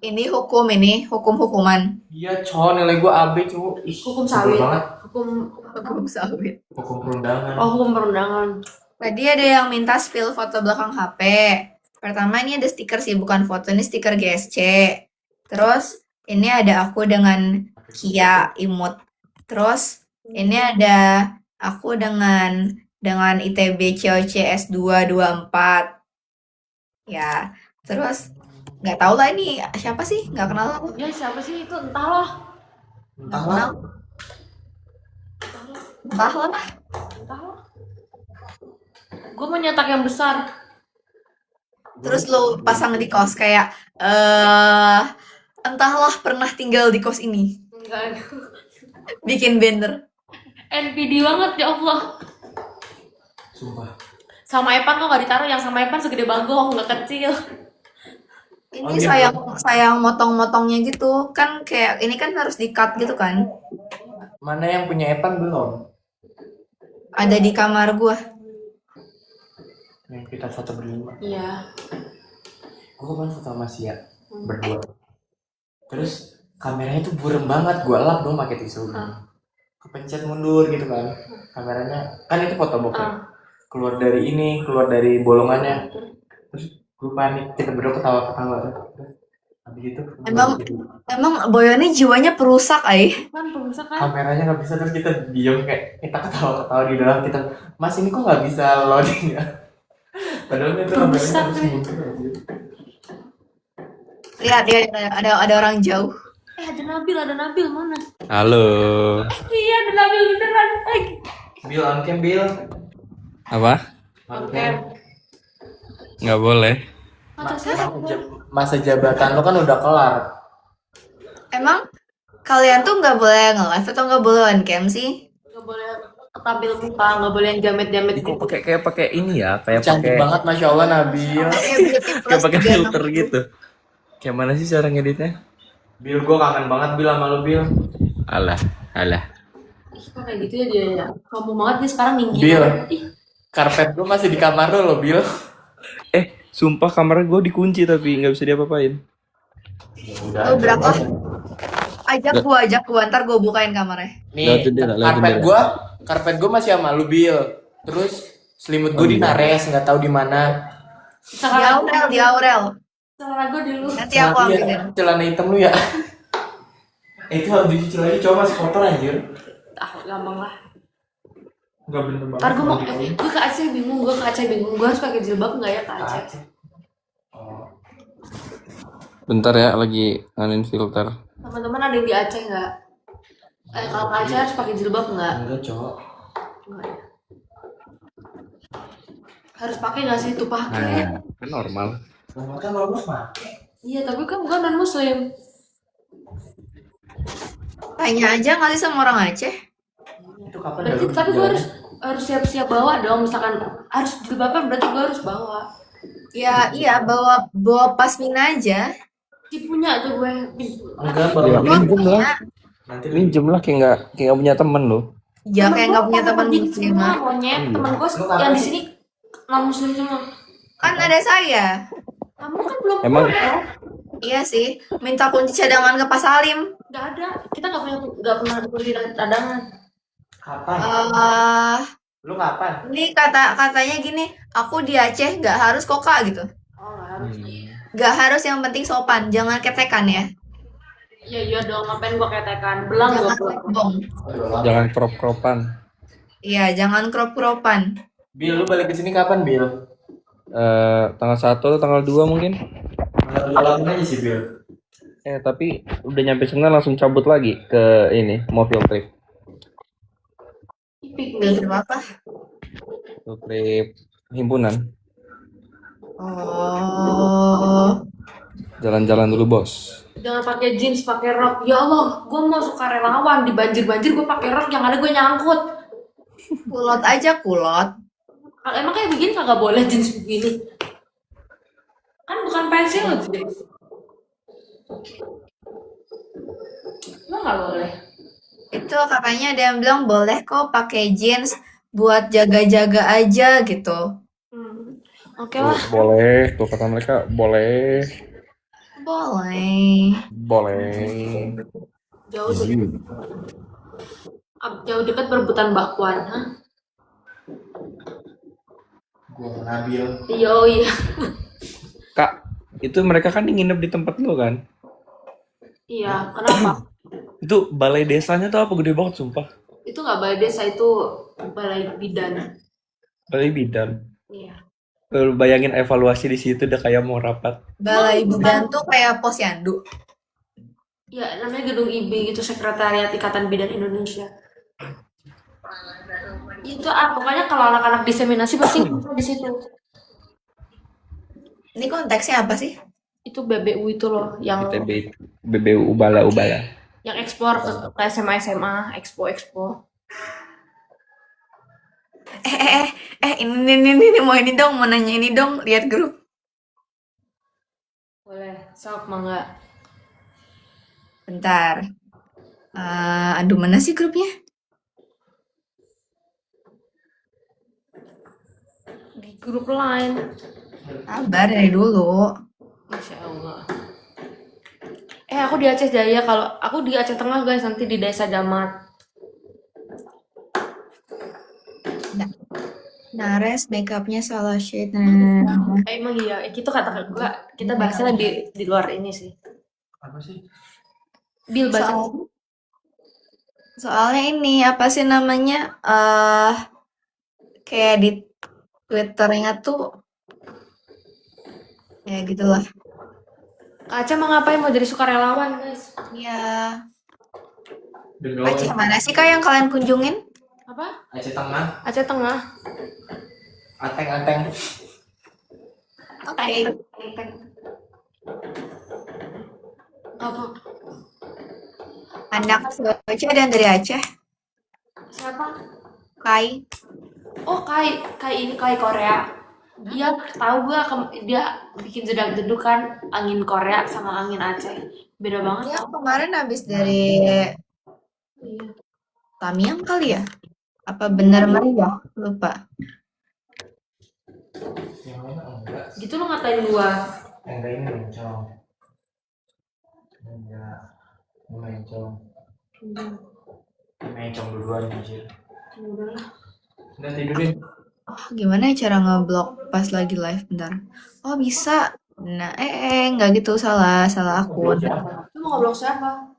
Speaker 1: Ini hukum-hukuman.
Speaker 3: Iya, cowok nilai gua AB, cu. Ih,
Speaker 4: Hukum
Speaker 3: sebel
Speaker 4: sawit.
Speaker 3: banget.
Speaker 1: Hukum sawit.
Speaker 3: Hukum perundangan.
Speaker 4: Oh, hukum perundangan.
Speaker 1: Tadi ada yang minta spill foto belakang HP. Pertama ini ada stiker sih, bukan foto, ini stiker GSC. Terus ini ada aku dengan Kia imut. Terus ini ada aku dengan ITB COC S224. Ya, terus nggak tahu lah ini siapa sih, nggak kenal aku.
Speaker 4: Ya siapa sih itu? Entahlah.
Speaker 3: Entahlah.
Speaker 1: Entahlah.
Speaker 4: Gue mau nyetak yang besar.
Speaker 1: Terus lo pasang di kos kayak entahlah pernah tinggal di kos ini.
Speaker 4: Enggak.
Speaker 1: Bikin banner.
Speaker 4: NPD banget ya Allah.
Speaker 3: Sumpah.
Speaker 4: Sama Epan kok nggak ditaruh, yang sama Epan segede bagong, nggak kecil.
Speaker 1: Ini
Speaker 3: Oh, gitu.
Speaker 1: sayang motong-motongnya gitu. Kan kayak ini kan harus di-cut gitu kan.
Speaker 3: Mana yang punya Epan belum?
Speaker 1: Ada di kamar gua.
Speaker 3: Yang kita foto berdua.
Speaker 4: Iya.
Speaker 3: Gue kan foto sama Sia berdua. Terus kameranya tuh burem banget, gue lap dong pakai tisu. Kepencet mundur gitu kan. Kameranya kan itu foto bokep. Keluar dari bolongannya. Terus gue panik, kita berdua ketawa-ketawa. Habis itu
Speaker 1: Emang Boyo ini jiwanya perusak,
Speaker 4: Kan pemirsa kan.
Speaker 3: kameranya nggak bisa, terus kita diem kayak kita ketawa-ketawa di dalam, kita Mas ini kok nggak bisa loading ya. Padahal itu kameranya harus mundur aja.
Speaker 1: Lihat ada orang jauh.
Speaker 4: Ada Nabil mana?
Speaker 3: Halo.
Speaker 4: Iya, ada Nabil beneran.
Speaker 3: Bill on cam Bill.
Speaker 6: Apa?
Speaker 3: On cam.
Speaker 6: Nggak boleh.
Speaker 3: Masa jabatan lo kan udah kelar.
Speaker 1: Emang kalian tuh nggak boleh nge-live atau nggak boleh on cam sih?
Speaker 4: Nggak boleh tampil muka, nggak boleh yang jamet-jamet
Speaker 6: Kok
Speaker 4: gitu.
Speaker 6: kayak pakai ini ya, kayak
Speaker 3: Cantik
Speaker 6: pakai
Speaker 3: banget Masya Allah Nabil.
Speaker 6: kayak pakai filter gitu. Kayak mana sih cara ngeditnya?
Speaker 3: Bill, gue kangen banget Bill sama lo Bill.
Speaker 6: Alah.
Speaker 4: Kok kayak gitu ya dia ya. Kamu banget nih sekarang tinggi.
Speaker 3: Bill.
Speaker 4: Ih,
Speaker 3: Karpet gue masih di kamar lo Bill.
Speaker 6: Sumpah kamar gue dikunci tapi nggak bisa diapa-apain.
Speaker 1: Oh, berapa? Ajak gua, ntar gua bukain kamarnya.
Speaker 3: Nih, karpet gue masih sama lu Bill. Terus selimut gue di Nares, nggak tahu di mana.
Speaker 1: Di Aurel.
Speaker 4: celana gue dulu.
Speaker 1: Nanti aku ambilin.
Speaker 3: Celana hitam lu ya. Itu harus dicuci lagi, coba masih kotor anjir.
Speaker 4: Gampang lah.
Speaker 3: Enggak bener banget.
Speaker 4: Ntar gue mau, gue ke Aceh bingung. Gue harus pakai jilbab nggak ya ke Aceh?
Speaker 6: Bentar ya, lagi nganin filter.
Speaker 4: Teman-teman ada yang di Aceh nggak? Kalau ke Aceh harus pakai jilbab nggak?
Speaker 3: Enggak, cowok.
Speaker 4: Nggak ya. Harus pakai nggak sih? Itu pakai.
Speaker 6: Nah, kan normal.
Speaker 3: Normal kan bagus mah.
Speaker 4: Iya, tapi kan gue non Muslim.
Speaker 1: Tanya aja nggak sih sama orang Aceh?
Speaker 3: Itu kapan
Speaker 4: Berarti tapi gue harus siap-siap bawa dong. Misalkan harus jilbaban, berarti gue harus bawa.
Speaker 1: Ya iya bawa pasmina aja.
Speaker 4: Si punya tuh gue.
Speaker 3: Enggak,
Speaker 6: Ya,
Speaker 3: baru
Speaker 6: minjem lah.
Speaker 3: nanti
Speaker 6: Minjem lah kayak nggak punya temen lo.
Speaker 1: Ya kayak nggak punya teman muslim mah.
Speaker 4: Monyet, temen gue
Speaker 3: Lu
Speaker 4: yang
Speaker 3: kapan
Speaker 4: di
Speaker 3: sih?
Speaker 4: sini non Muslim semua.
Speaker 1: Kan ada saya.
Speaker 4: Kamu kan belum
Speaker 6: Emang-
Speaker 4: punya.
Speaker 1: Iya sih. Minta kunci cadangan ke Pak Salim.
Speaker 4: Nggak ada. Kita nggak pernah kunci cadangan.
Speaker 3: kapan? Lu kapan?
Speaker 1: Ini katanya gini. Aku di Aceh nggak harus koka gitu.
Speaker 4: Oh, nggak harus.
Speaker 1: Nggak harus, yang penting sopan. Jangan ketekan ya.
Speaker 4: Iya dong. Ngapain gue ketekan? Belang gue.
Speaker 1: Jangan sombong.
Speaker 6: Jangan crop-cropan.
Speaker 1: Iya, jangan crop-cropan.
Speaker 3: Bill, lu balik ke sini kapan, Bill?
Speaker 6: Tanggal 1 atau tanggal 2 mungkin.
Speaker 3: Lalu aja sih, Bill.
Speaker 6: Tapi udah nyampe sana langsung cabut lagi ke ini, mau field trip.
Speaker 1: Filter apa?
Speaker 6: Field trip himpunan.
Speaker 1: Oh.
Speaker 6: Jalan-jalan dulu, Bos.
Speaker 4: Jangan pakai jeans, pakai rok. Ya Allah, gue mau suka relawan di banjir-banjir gue pakai rok yang ada gue nyangkut.
Speaker 1: Kulot aja, kulot.
Speaker 4: Emang kayak begini kagak boleh jeans begini? Kan bukan pensil jeans. Emang nggak boleh?
Speaker 1: Itu katanya ada yang bilang boleh kok pakai jeans buat jaga-jaga aja gitu.
Speaker 4: Oke lah.
Speaker 6: Boleh, tuh kata mereka boleh.
Speaker 1: Boleh.
Speaker 4: Jauh dekat berebutan bakwan, hah?
Speaker 3: Gua Nabil.
Speaker 4: Iya.
Speaker 6: Kak, itu mereka kan nginep di tempat lo kan?
Speaker 4: Iya, kenapa?
Speaker 6: Itu balai desanya tuh apa gede banget sumpah.
Speaker 4: Itu nggak balai desa, itu balai bidan.
Speaker 6: Balai bidan.
Speaker 4: Iya.
Speaker 6: Lu bayangin evaluasi di situ udah kayak mau rapat.
Speaker 1: Balai bidan tuh kayak posyandu.
Speaker 4: Ya, namanya gedung IB gitu, Sekretariat Ikatan Bidan Indonesia. Itu pokoknya kalau anak-anak diseminasi pasti di situ.
Speaker 1: Ini konteksnya apa sih?
Speaker 4: Itu BBU itu loh, yang
Speaker 6: ITB, BBU Ubala.
Speaker 4: yang eksplor ke SMA, expo.
Speaker 1: Ini mau ini dong, mau nanya ini dong, lihat grup.
Speaker 4: Boleh, sok mangga.
Speaker 1: Bentar. Aduh, mana sih grupnya?
Speaker 4: grup line.
Speaker 1: Sabar dari dulu.
Speaker 4: Masya Allah. Aku di Aceh Jaya, kalau aku di Aceh Tengah guys, nanti di Desa Jamat.
Speaker 1: Nares makeupnya salah shade.
Speaker 4: Emang iya, itu kata gua, kita bahasnya di luar ini sih.
Speaker 3: Apa sih?
Speaker 4: Bil baca.
Speaker 1: Soalnya ini apa sih namanya? Kayak di Twitternya tuh ya gitulah.
Speaker 4: Kak Aceh mau ngapain? Mau jadi sukarelawan guys.
Speaker 1: Ya,
Speaker 3: Demi
Speaker 1: Aceh
Speaker 3: Allah.
Speaker 1: mana sih kak yang kalian kunjungin?
Speaker 4: Apa?
Speaker 3: Aceh Tengah.
Speaker 4: Aceh Tengah.
Speaker 3: Ateng-ateng.
Speaker 1: Oke.
Speaker 4: Apa?
Speaker 1: Anak Aceh ada yang dari Aceh.
Speaker 4: Siapa?
Speaker 1: Kai.
Speaker 4: Oh, Kai Korea. Iya, tahu gua dia bikin jedak-jeduk kan, angin Korea sama angin Aceh. Beda banget.
Speaker 1: Ya kemarin habis dari
Speaker 4: Iya.
Speaker 1: Tamiang kali ya? Apa bener meriah? Lupa.
Speaker 3: Yang mana enggak?
Speaker 4: Gitu lo ngatain gua.
Speaker 3: Enggak ini mencong. Enggak. Ini mencong. Mencong duluan anjir.
Speaker 4: Udahlah.
Speaker 3: Udah tidurin.
Speaker 1: Gimana ya cara ngeblok pas lagi live bentar? Oh bisa. Nah, enggak gitu, salah akun.
Speaker 4: Lu mau ngobrol siapa?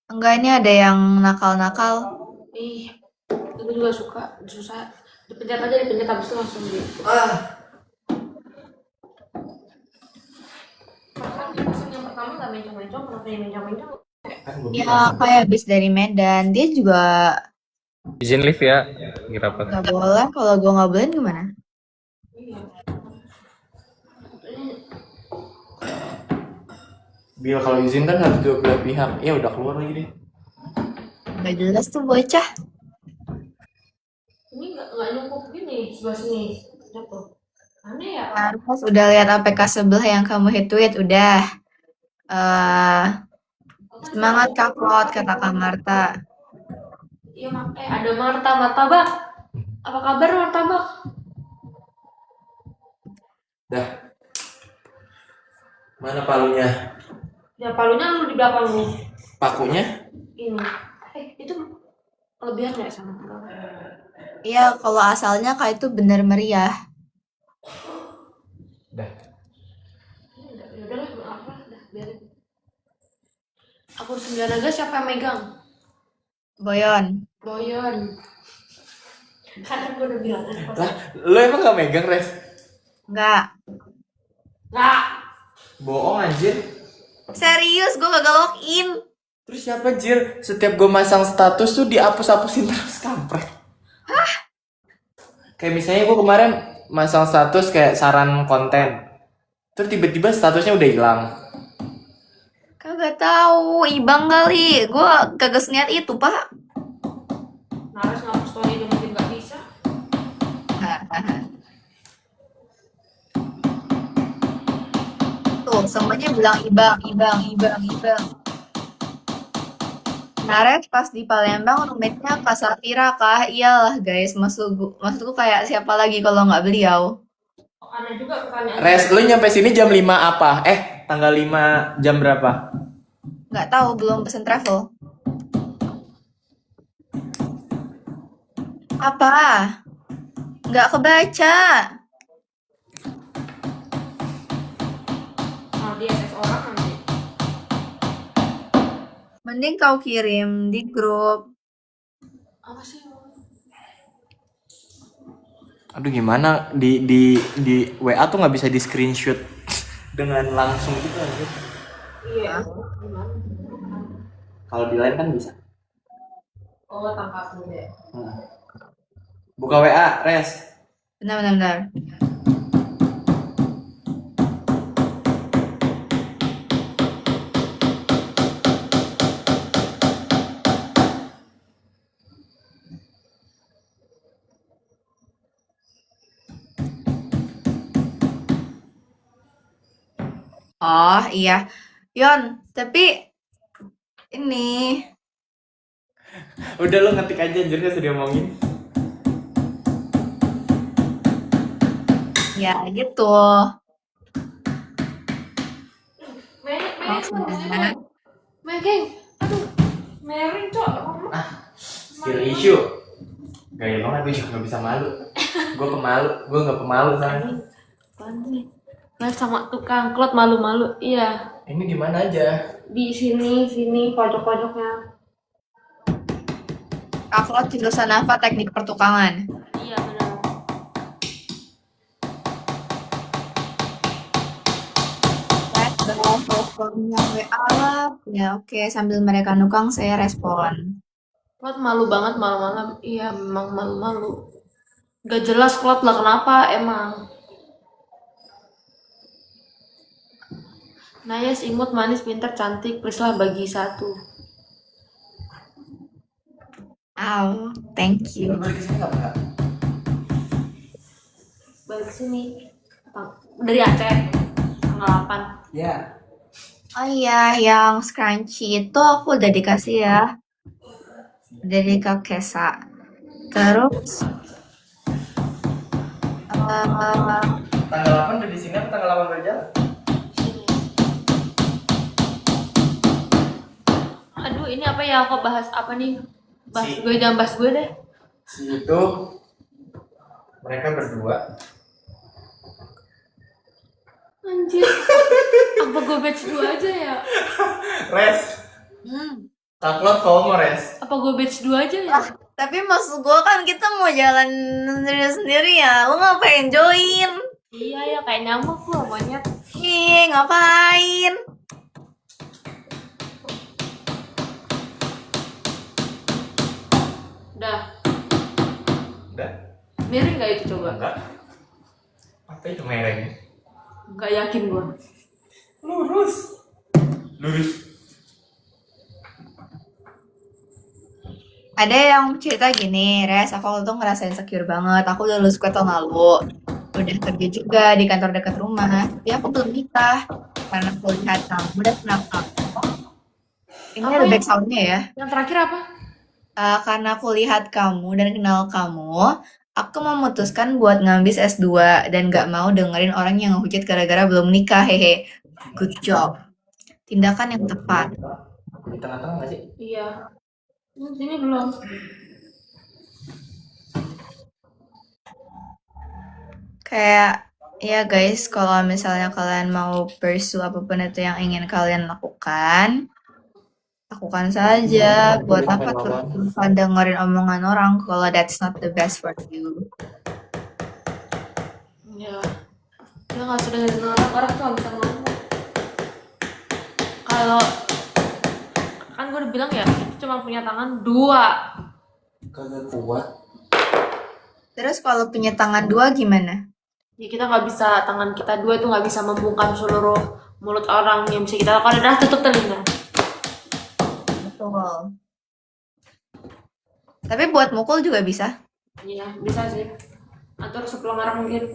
Speaker 1: Enggak, ini ada yang nakal-nakal.
Speaker 4: Ih, itu juga susah. Dipencet habis itu langsung di. Kan yang pertama gak mencong-mencong, kenapa yang mencong-mencong?
Speaker 3: Kan gue
Speaker 1: Ya kayak habis dari Medan. Dia juga
Speaker 6: Izin live ya. Kira apa?
Speaker 1: nggak boleh. Kalau gue nggak bolehin gimana?
Speaker 4: Iya.
Speaker 3: Bil kalau izin kan harus dua belah pihak. Ya udah keluar lagi deh.
Speaker 1: Nggak jelas tuh bocah.
Speaker 4: Ini nggak nyukup gini sebelah sini. Jatuh. Aneh ya?
Speaker 1: Harus udah lihat APK sebelah yang kamu hit tweet udah. Semangat Kak Klot, kata Kak Marta.
Speaker 4: Iya, ada martabak. Apa kabar martabak?
Speaker 3: Dah. Mana palunya?
Speaker 4: Ya palunya lu di belakang nih.
Speaker 3: Pakunya?
Speaker 4: Ini. Itu kelebihan nggak sama?
Speaker 1: Iya, kalau asalnya Kak itu bener meriah.
Speaker 3: Dah.
Speaker 4: Ya udahlah, maaf lah, biarin. Akun 9 naga siapa yang megang?
Speaker 1: Boyon.
Speaker 4: Karena gue udah bilang.
Speaker 3: Lah, lo emang gak megang, Res?
Speaker 1: Enggak.
Speaker 4: Nggak.
Speaker 3: Bohong anjir.
Speaker 1: Serius, gue kagak login.
Speaker 3: Terus siapa Jir? Setiap gue masang status tuh dihapus-hapusin terus, kampret. Hah? Kayak misalnya gue kemarin masang status kayak saran konten. Terus tiba-tiba statusnya udah hilang.
Speaker 1: Kagak tahu, ibang kali. Gue kagak seniat itu, Pak.
Speaker 4: Naras ngapus story dia mungkin nggak bisa.
Speaker 1: Tuh, semuanya bilang ibang. Naret pas di Palembang roommate-nya Kak Safira kah? Iyalah guys, maksudku kayak siapa lagi kalau nggak beliau?
Speaker 4: Aneh juga pertanyaan.
Speaker 3: Res, lu nyampe sini jam 5 apa? Tanggal 5 jam berapa?
Speaker 1: Nggak tahu, belum pesen travel. Apa? Nggak kebaca.
Speaker 4: Di SS orang nanti.
Speaker 1: Mending kau kirim di grup.
Speaker 4: Apa sih?
Speaker 3: Aduh gimana di WA tuh nggak bisa di screenshot dengan langsung gitu aja.
Speaker 4: Iya. Gimana?
Speaker 3: Kalau di lain kan bisa.
Speaker 4: Oh, tangkap deh.
Speaker 3: Buka WA, Res.
Speaker 1: Benar. Oh iya, Yon, tapi ini
Speaker 3: Udah lo ngetik aja anjir, gak usah diomongin.
Speaker 1: Ya gitu. Maksudnya.
Speaker 4: Megeng. Aduh. Mering, Cok.
Speaker 3: Skill issue. Gaya banget, gue juga gak bisa malu. Gue pemalu, gue gak pemalu soalnya.
Speaker 4: Nah, sama tukang klot malu-malu. Iya.
Speaker 3: Ini di mana aja?
Speaker 4: Di sini pojok-pojoknya.
Speaker 1: Kaklo jurusan apa? Teknik pertukangan.
Speaker 4: Iya, benar.
Speaker 1: Teleponnya WA lah. Ya oke, sambil mereka nukang saya respon.
Speaker 4: Klot malu banget malam-malam. Iya, memang malu-malu. Gak jelas klot lah kenapa emang. Nayas imut, manis, pintar, cantik. Please lah bagi satu.
Speaker 1: Aw, thank you.
Speaker 3: Lu balik ke sini gak?
Speaker 4: Balik sini. Dari Aceh. Tanggal 8.
Speaker 3: Ya.
Speaker 1: Oh iya, yang scrunchie itu aku udah dikasih ya. Dari Kak Kesa. Terus
Speaker 3: Tanggal 8 udah di sini atau tanggal 8 udah jalan?
Speaker 4: Aduh, ini apa ya? Aku bahas apa nih? Bahas
Speaker 3: Si-
Speaker 4: gue, jangan bahas gue deh.
Speaker 3: Si itu mereka berdua.
Speaker 4: Anjir. Apa gue batch 2 aja ya?
Speaker 3: Res. Taklot FOMO res.
Speaker 4: Apa gue batch 2 aja ya?
Speaker 1: tapi maksud gue kan kita mau jalan sendiri-sendiri ya. Lu ngapain join?
Speaker 4: Iya ya, kayak nyamuk gue monyet.
Speaker 1: Ih, ngapain?
Speaker 4: Udah.
Speaker 3: Udah?
Speaker 4: Miring gak itu coba?
Speaker 3: Enggak. Apa itu mereng?
Speaker 4: Gak yakin gue.
Speaker 3: Lurus. Lurus.
Speaker 1: Ada yang cerita gini, Res, aku waktu itu ngerasa insecure banget. Aku udah lulus tahun lalu. Udah kerja juga di kantor dekat rumah. Tapi aku belum nikah. Karena aku lihat kamu dan kenal kamu. Ini
Speaker 4: Apa
Speaker 1: ada
Speaker 4: ya?
Speaker 1: back sound-nya ya.
Speaker 4: Yang terakhir apa?
Speaker 1: Karena aku lihat kamu dan kenal kamu, aku memutuskan buat ngambil S2 dan gak mau dengerin orang yang ngehujat gara-gara belum nikah. Hehe. Good job. Tindakan yang tepat.
Speaker 3: Di tengah-tengah gak sih?
Speaker 4: Iya. Ini belum.
Speaker 1: Kayak ya guys, kalau misalnya kalian mau pursue apapun itu yang ingin kalian lakukan saja. Buat apa terus dengerin omongan orang kalau that's not the best for you.
Speaker 4: Ya. Dia gak usah dengerin orang tuh gak bisa ngomong. Kalau kan gue udah bilang ya, itu cuma punya tangan 2.
Speaker 3: Kagak kuat.
Speaker 1: Terus kalau punya tangan 2 gimana?
Speaker 4: Ya kita nggak bisa, tangan kita 2 itu nggak bisa membungkam seluruh mulut orang. Yang bisa kita lakukan adalah tutup telinga.
Speaker 1: Betul. Tapi buat mukul juga bisa.
Speaker 4: Iya, bisa sih. Atur sepelongar mungkin.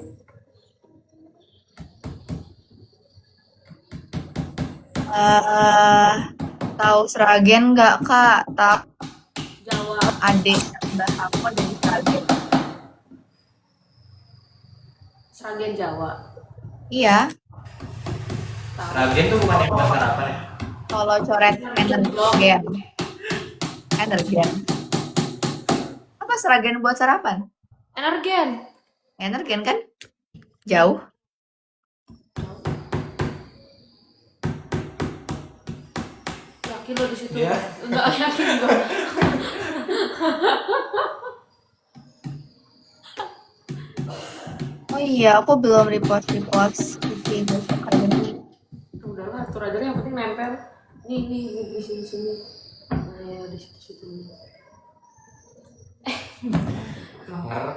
Speaker 1: Tahu Sragen nggak kak? Tahu
Speaker 4: Jawa.
Speaker 1: adik mbak aku ada di Sragen.
Speaker 4: Sragen Jawa.
Speaker 1: Iya.
Speaker 4: Tahu.
Speaker 3: Ragen tuh bukan yang buat sarapan ya?
Speaker 1: Kalau coret energen. Energen. Apa Sragen buat sarapan?
Speaker 4: Energen.
Speaker 1: Energen kan? Jauh.
Speaker 4: Yakin lo di situ?
Speaker 3: Iya.
Speaker 4: Enggak yakin gue.
Speaker 1: Oh iya, aku belum repost di besok academy.
Speaker 4: Udahlah, atur aja yang penting nempel. Nih di sini. Nah, ya di situ.
Speaker 3: Pelanggar.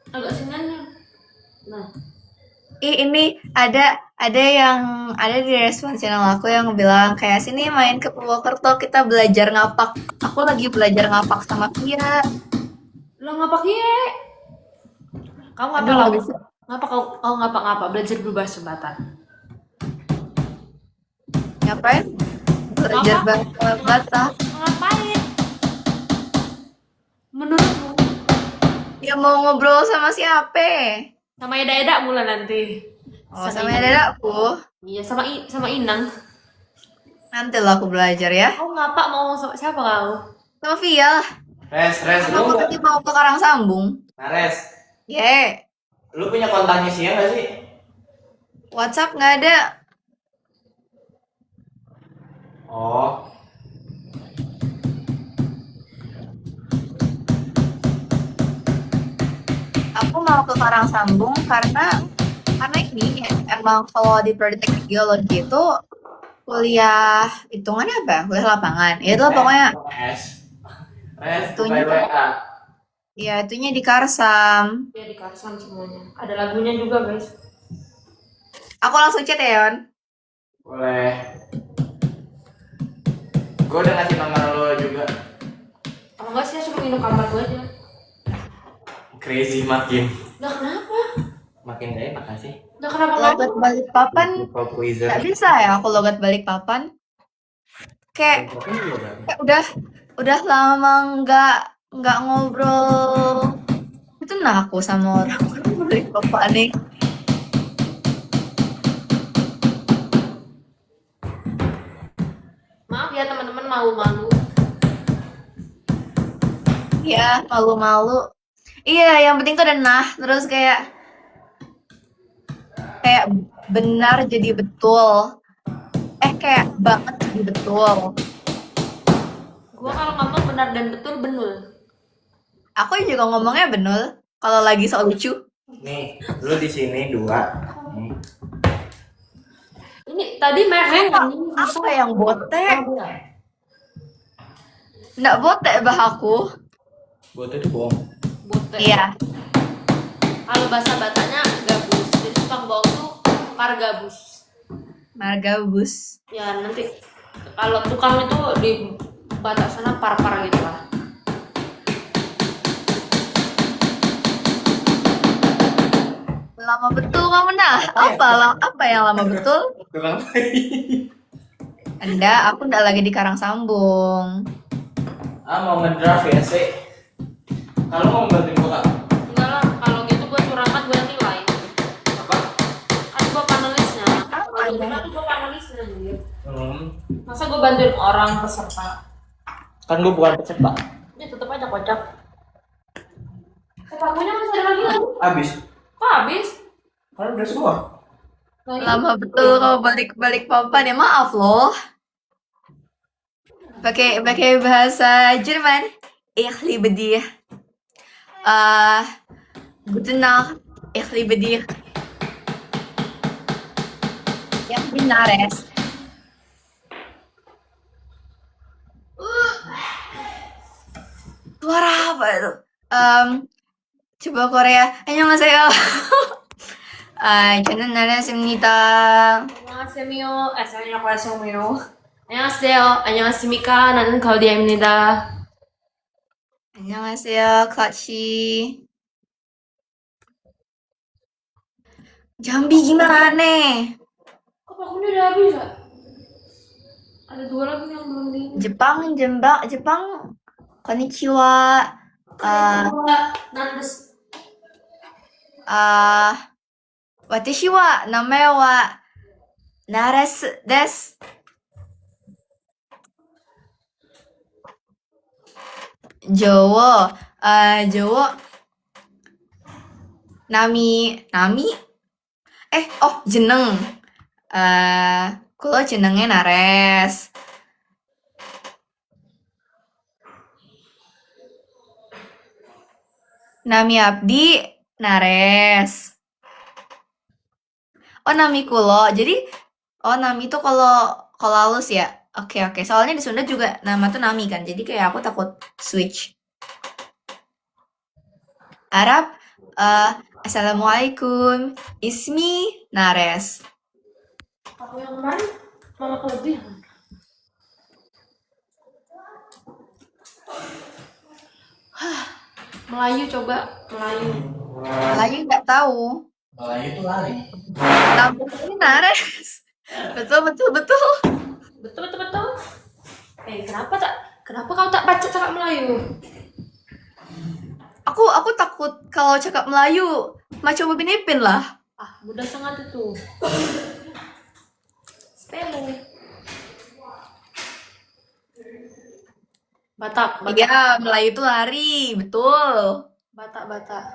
Speaker 4: Agak singannya. Nah,
Speaker 1: Ini ada yang ada di respon channel aku yang bilang kayak sini main ke Purwokerto kita belajar ngapak. Aku lagi belajar ngapak sama Via.
Speaker 4: lo ngapak ye? Kamu ngapak
Speaker 1: Aduh,
Speaker 4: lo?
Speaker 1: nggak bisa.
Speaker 4: Ngapa kau ngapa belajar berubah jembatan?
Speaker 1: Ngapain? Belajar bahasa Batak.
Speaker 4: Ngapain? Menurutmu?
Speaker 1: Dia mau ngobrol sama siapa?
Speaker 4: Sama Eda-Eda mulai nanti.
Speaker 1: Oh, sama dadaku.
Speaker 4: Iya, sama Inang.
Speaker 1: Nanti lah aku belajar ya.
Speaker 4: Kau ngapa mau ngomong sama siapa kau?
Speaker 1: Sama Via.
Speaker 3: Res, lu
Speaker 1: Aku
Speaker 3: nggak?
Speaker 1: tadi mau ke Karang Sambung.
Speaker 3: Nah, Res,
Speaker 1: Ye.
Speaker 3: lu punya kontaknya sih nggak sih?
Speaker 1: WhatsApp nggak ada.
Speaker 3: Oh,
Speaker 1: Aku mau ke Karang Sambung karena ini emang kalau di Politeknik Geologi itu kuliah hitungannya apa? Kuliah lapangan. Ya itu lah pokoknya.
Speaker 3: Res,
Speaker 1: Itunya
Speaker 3: buka WA.
Speaker 1: ya itunya di Karsam.
Speaker 4: Ya di Karsan semuanya. Ada lagunya juga guys.
Speaker 1: Aku langsung chat ya, Yon.
Speaker 3: Boleh. Gue udah ngasih nomor lo juga.
Speaker 4: Kalau enggak sih suruh minum kamar gue aja.
Speaker 3: Crazy makin.
Speaker 4: Nah kenapa?
Speaker 3: Makin gak enak gak sih?
Speaker 4: Nah kenapa
Speaker 1: Logat
Speaker 4: kamu?
Speaker 1: Balikpapan
Speaker 3: People pleaser.
Speaker 1: nggak bisa ya aku logat Balikpapan. Kayak udah lama nggak ngobrol. Itu nah aku sama orang Balikpapan nih.
Speaker 4: Maaf ya teman-teman, malu-malu.
Speaker 1: Ya malu-malu. Iya, yang penting tuh ada nah, terus kayak benar jadi betul. Kayak banget jadi betul.
Speaker 4: Gua kalau ngomong benar dan betul benul.
Speaker 1: Aku juga ngomongnya bener kalau lagi soal lucu.
Speaker 3: Nih, lu di sini 2. Nih.
Speaker 4: Ini tadi mereng ini.
Speaker 1: Apa yang bote? Nggak bote bah aku.
Speaker 3: Buat itu bohong.
Speaker 4: Bote.
Speaker 1: Iya.
Speaker 4: Kalau bahasa Bataknya gabus. Jadi tukang bohong tuh pargabus.
Speaker 1: Margabus.
Speaker 4: Ya nanti kalau tukang itu di Batak sana par-par gitu lah.
Speaker 1: Lama betul kamu nah. Apa yang lama betul?
Speaker 3: Tukang
Speaker 1: Anda, aku nggak lagi di Karang Sambung.
Speaker 3: mau ngedraft ya sih. Kalau mau bantuin gua Kak.
Speaker 4: Enggak lah, kalau gitu gue curamat gue nilai.
Speaker 3: Apa?
Speaker 4: Kan gue panelisnya. Kalau
Speaker 1: ya?
Speaker 4: gitu kan gue panelisnya anjir.
Speaker 3: Hmm.
Speaker 4: Masa gue bantuin orang peserta?
Speaker 3: Kan gua bukan peserta.
Speaker 4: Ya tetep aja kocak. Pakunya masih ada lagi kan?
Speaker 3: Habis.
Speaker 4: Kok habis?
Speaker 3: Kan udah semua.
Speaker 4: Nah,
Speaker 1: Lama betul kalau balik papan ya maaf loh. Pakai bahasa Jerman. Ich liebe dich. Gute Nacht. Ich liebe dich. Yang benar ya. Suara apa itu? Coba Korea. 안녕하세요. 저는 나라입니다.
Speaker 4: 안녕하세요. 안녕하세요. 안녕하세요. 안녕하십니까? 나는 가우디아입니다.
Speaker 1: 안녕하세요, 클러치. Jambi gimana?
Speaker 4: Kok pakunya udah habis ya? Ada 2 lagi yang belum di.
Speaker 1: Jepang. Konnichiwa.
Speaker 4: Nandes.
Speaker 1: 私は名前はナレスです。Jowo, Nami, jeneng. Kulo jenengnya Nares. Nami Abdi Nares. Oh, Nami Kulo. Jadi Nami itu kalau halus ya. Oke. Soalnya di Sunda juga nama tuh Nami kan. Jadi kayak aku takut switch. Arab, Assalamualaikum. Ismi Nares.
Speaker 4: Aku yang kemarin malah kelebihan. Melayu coba, Melayu.
Speaker 1: Melayu nggak tahu.
Speaker 3: Melayu itu lari.
Speaker 1: Lampung ini Nares. Betul.
Speaker 4: Betul. Kenapa kau tak baca cakap Melayu?
Speaker 1: Aku Aku takut kalau cakap Melayu macam Upin Ipin lah.
Speaker 4: Ah, mudah sangat itu. Sepele. Batak, Batak,
Speaker 1: Iya, Melayu itu lari, betul.
Speaker 4: Batak, Batak.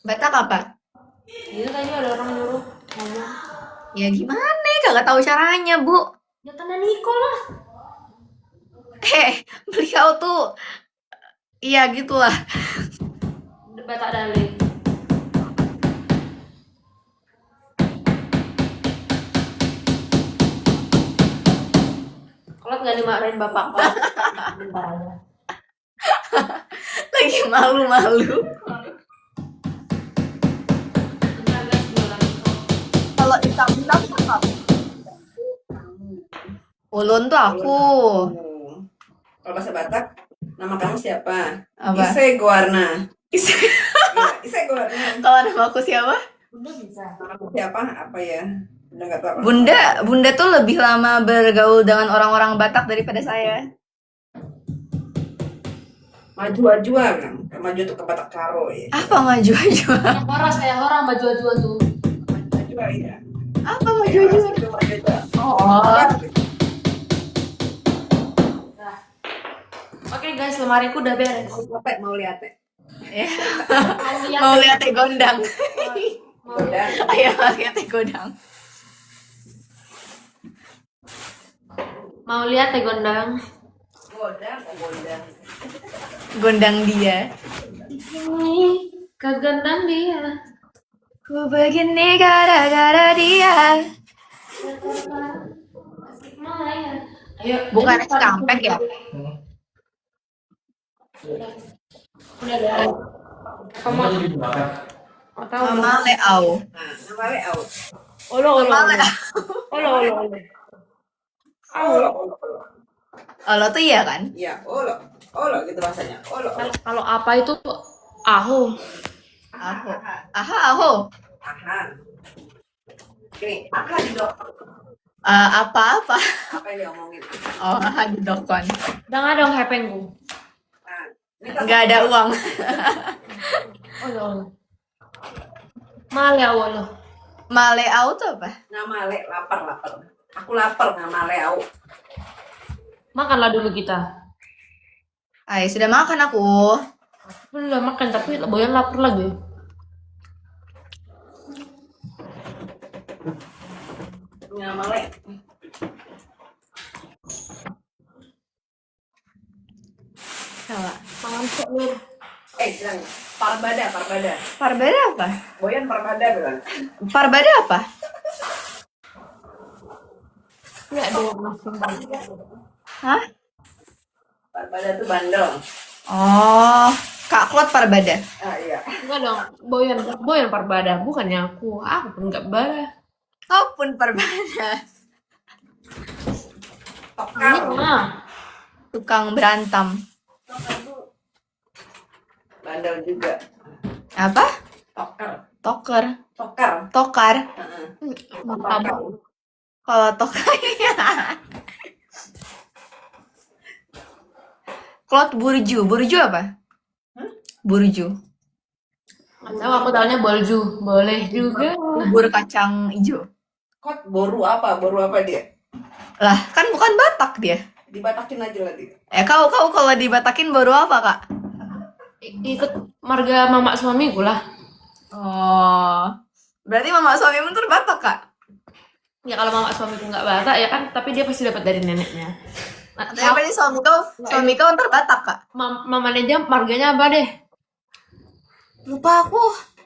Speaker 1: Batak apa?
Speaker 4: Itu tadi ada orang nyuruh ngomong.
Speaker 1: Ya gimana? Kagak tahu caranya, Bu.
Speaker 4: Ya tanda Niko lah.
Speaker 1: Beliau tuh iya gitulah.
Speaker 4: Batak Dale. Kalau nggak dimarahin bapak kalau bentar aja.
Speaker 1: Lagi malu-malu.
Speaker 4: Bentar guys, dulu Niko.
Speaker 1: Kalau hitam-hitam tuh apa? Ulun tuh aku.
Speaker 2: Kalau bahasa Batak, nama kamu siapa?
Speaker 1: Apa?
Speaker 2: Ise Guarna.
Speaker 1: Ise.
Speaker 2: Iya, Ise Guarna.
Speaker 1: Kalau nama aku siapa?
Speaker 4: Udah bisa.
Speaker 2: Nama aku siapa? Apa ya? Udah nggak tahu.
Speaker 1: Bunda tuh lebih lama bergaul dengan orang-orang Batak daripada saya.
Speaker 2: Maju-ajua kan? Maju tuh ke Batak Karo ya.
Speaker 1: Apa maju-ajua?
Speaker 4: Kayak orang baju-baju tuh.
Speaker 2: Maju-ajua ya.
Speaker 1: Apa maju-ajua?
Speaker 2: Maju-ajua.
Speaker 1: Oh.
Speaker 4: Nah. Oke guys, lemariku udah beres.
Speaker 2: Mau lihat ya?
Speaker 1: Ya.
Speaker 4: Mau lihat
Speaker 1: Mau lihat teh gondang.
Speaker 4: mau
Speaker 2: Udah.
Speaker 1: Ayo lihat teh gondang.
Speaker 4: mau lihat teh gondang.
Speaker 2: Gondang, gondang.
Speaker 1: Gondang dia.
Speaker 4: Ini kegendang dia.
Speaker 1: Ku begini gara-gara dia.
Speaker 4: Asik Maya. Ayo,
Speaker 1: Bukan
Speaker 4: jadi
Speaker 1: Cikampek ya?
Speaker 4: Udah ada. Kamu mau tahu?
Speaker 1: Mama Leau.
Speaker 2: Nah, nama Leau.
Speaker 4: Olo.
Speaker 2: Olo.
Speaker 1: Olo tuh iya kan?
Speaker 2: Iya, olo. Olo gitu bahasanya. Olo.
Speaker 4: Kalau apa itu aho.
Speaker 1: Aho. Aha, aho.
Speaker 2: Aha. Oke, apa di dok?
Speaker 1: Apa-apa.
Speaker 2: Apa yang diomongin?
Speaker 1: Oh, aha di dokon.
Speaker 4: Jangan dong hepengku.
Speaker 2: Nah, ini
Speaker 1: Nggak ada uang.
Speaker 4: Olo. Male awolo.
Speaker 1: Maleau tuh apa?
Speaker 2: nama Le, lapar. Aku lapar nama Leau.
Speaker 4: Makanlah dulu kita.
Speaker 1: Ay, sudah makan aku.
Speaker 4: Belum makan tapi boyan lapar lagi.
Speaker 2: Nama Le.
Speaker 1: Sawa.
Speaker 4: Mantap nih.
Speaker 2: Bilang Parbada.
Speaker 1: Parbada apa?
Speaker 2: Boyan Parbada bilang.
Speaker 1: Parbada apa?
Speaker 4: Ya dong, langsung balik.
Speaker 1: Hah?
Speaker 2: Parbada tuh bandel.
Speaker 1: Oh, Kak Klot Parbada.
Speaker 2: Ah iya.
Speaker 4: Enggak dong, boyan Parbada, bukannya aku pun enggak bada.
Speaker 1: Kau pun Parbada.
Speaker 2: Tokar.
Speaker 4: Nah,
Speaker 1: Tukang berantem.
Speaker 2: Tokar tuh bandel juga.
Speaker 1: Apa?
Speaker 2: Tokar.
Speaker 1: Toker.
Speaker 2: Tokar.
Speaker 1: Tokar.
Speaker 2: Heeh.
Speaker 4: mantap.
Speaker 1: Kalau tokar. Klot burju. Burju apa? Burju.
Speaker 4: Nggak tahu, aku tahunya bolju, boleh juga.
Speaker 1: Bubur kacang hijau.
Speaker 2: Kot boru apa? Boru apa dia?
Speaker 1: Lah, kan bukan Batak dia.
Speaker 2: Dibatakin aja lah dia.
Speaker 1: Kau kalau dibatakin baru apa, Kak?
Speaker 4: Ikut marga mama suamiku lah.
Speaker 1: Oh. Berarti mama suamimu tuh Batak, Kak?
Speaker 4: Ya kalau mama suamiku nggak Batak ya kan, tapi dia pasti dapat dari neneknya. Nah,
Speaker 1: Tapi berarti suami kau ntar Batak, Kak?
Speaker 4: mamanya aja marganya apa deh?
Speaker 1: Lupa aku.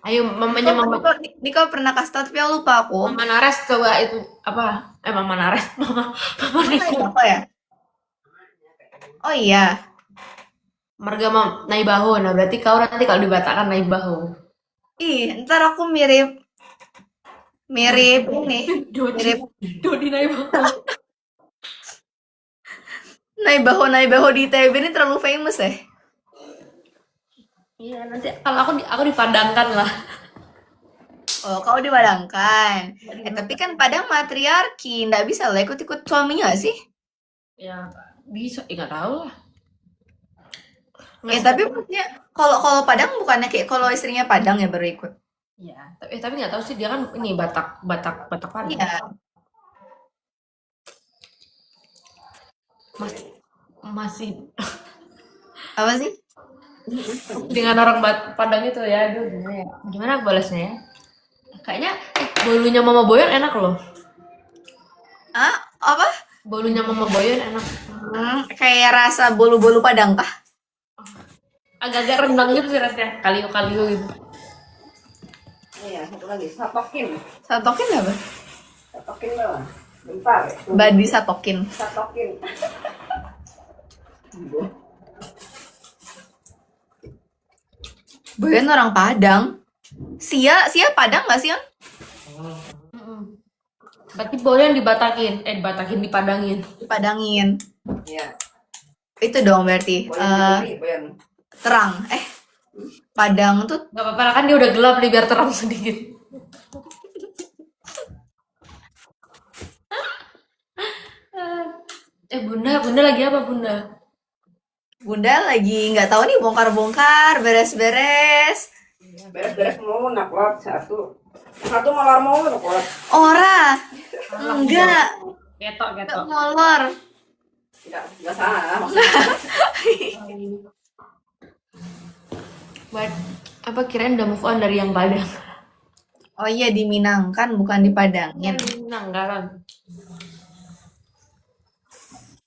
Speaker 4: Ayo mamanya mama
Speaker 1: Kau pernah kasih tau tapi aku lupa aku.
Speaker 4: Mama Nares coba itu apa? Mama Nares, mama Niko.
Speaker 1: Apa ya? Oh iya.
Speaker 4: Marga Naibaho. Nah berarti kau nanti kalau dibatakkan Naibaho.
Speaker 1: Ih, ntar aku mirip ini. Mirip
Speaker 4: Dodi Naibaho.
Speaker 1: Naibaho di ITB ini terlalu famous ya.
Speaker 4: Iya nanti kalau aku dipadangkan lah.
Speaker 1: Oh, kau di Padang kan. Tapi kan Padang matriarki, nggak bisa lah ikut-ikut suaminya nggak sih?
Speaker 4: Ya bisa, nggak tahu lah.
Speaker 1: Tapi maksudnya kalau Padang bukannya kayak kalau istrinya Padang ya baru ikut.
Speaker 4: Iya, tapi nggak tahu sih dia kan ini Batak Padang.
Speaker 1: Iya.
Speaker 4: Masih
Speaker 1: Apa sih?
Speaker 4: dengan orang Padang itu ya, aduh gimana balasnya ya? Kayaknya bolunya Mama Boyon enak loh.
Speaker 1: Apa?
Speaker 4: Bolunya Mama Boyon enak.
Speaker 1: Kayak rasa bolu-bolu Padang kah?
Speaker 4: Agak-agak rendang gitu sih rasanya, kalio gitu.
Speaker 2: Iya, satu lagi. Satokin.
Speaker 1: Satokin apa?
Speaker 2: Satokin doang. Bentar.
Speaker 1: Badi satokin.
Speaker 2: Satokin.
Speaker 1: Boyan orang Padang. Sia Padang nggak sih?
Speaker 4: Berarti Boyon dibatakin, dipadangin.
Speaker 1: Dipadangin.
Speaker 2: Iya.
Speaker 1: Itu dong berarti
Speaker 2: Boyan.
Speaker 1: terang. Padang tuh
Speaker 4: Gak apa-apa lah, kan dia udah gelap nih biar terang sedikit. Bunda lagi apa Bunda?
Speaker 1: Bunda lagi nggak tahu nih bongkar-bongkar, beres-beres.
Speaker 2: Beres-beres mulu naklot satu. Satu molor mulu naklot.
Speaker 1: Ora, enggak
Speaker 4: Getok.
Speaker 1: molor.
Speaker 2: Enggak salah maksudnya.
Speaker 4: Apa kirain udah move on dari yang Padang?
Speaker 1: Oh iya di Minang kan bukan di Padangin.
Speaker 4: Enggak kan?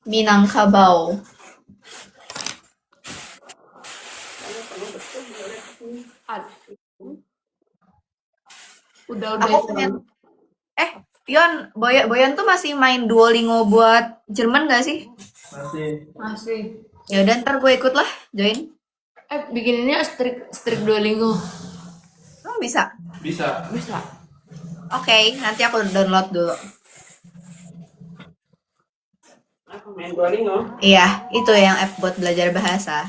Speaker 1: Minangkabau.
Speaker 4: Udah
Speaker 1: Aku pengen Yon, Boyan tuh masih main Duolingo buat Jerman gak sih?
Speaker 4: masih.
Speaker 1: Ya udah ntar gue ikut lah, join.
Speaker 4: Bikininnya strik Duolingo.
Speaker 1: Emang bisa?
Speaker 3: Bisa.
Speaker 1: Oke, nanti aku download dulu.
Speaker 2: Aku main Duolingo.
Speaker 1: Iya, itu yang app buat belajar bahasa.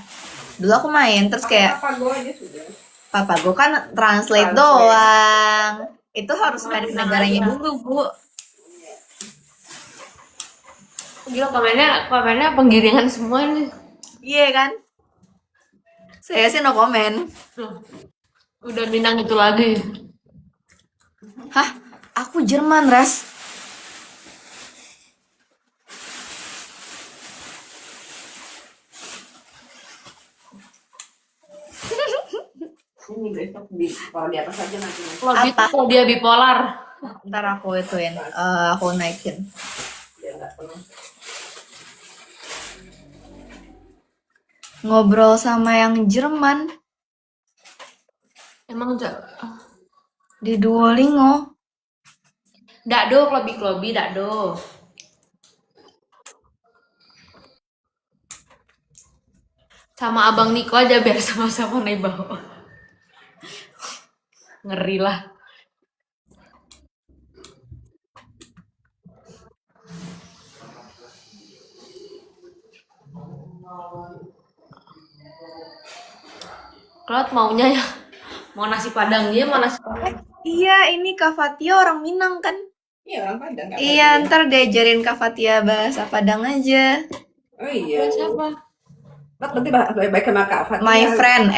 Speaker 1: Dulu aku main, terus kayak
Speaker 2: Apa gue aja sudah.
Speaker 1: papa gue kan translate doang. Itu harus main ke negaranya dulu, Bu.
Speaker 4: Gila komennya penggiringan semua nih.
Speaker 1: Iya kan? Saya sih no comment.
Speaker 4: Udah Minang itu lagi.
Speaker 1: Hah? Aku Jerman, Ras.
Speaker 2: Ini besok kalau di atas aja nanti.
Speaker 4: Kalau gitu kalau dia bipolar.
Speaker 1: Ntar aku ituin, aku naikin.
Speaker 2: Biar nggak penuh.
Speaker 1: Ngobrol sama yang Jerman
Speaker 4: Emang
Speaker 1: di Duolingo.
Speaker 4: Dak do klobi dak do. Sama Abang Niko aja biar sama-sama naik bawah. Ngeri lah. Klot maunya ya mau nasi padang, dia mau nasi padang.
Speaker 1: Iya, ini Kak Fatia orang Minang kan?
Speaker 2: Iya orang Padang. nggak
Speaker 1: Iya,
Speaker 2: Padang.
Speaker 1: ntar diajarin Kak Fatia bahasa Padang aja.
Speaker 2: Oh iya.
Speaker 4: Siapa?
Speaker 2: Berarti baik sama Kak Fatia.
Speaker 1: My friend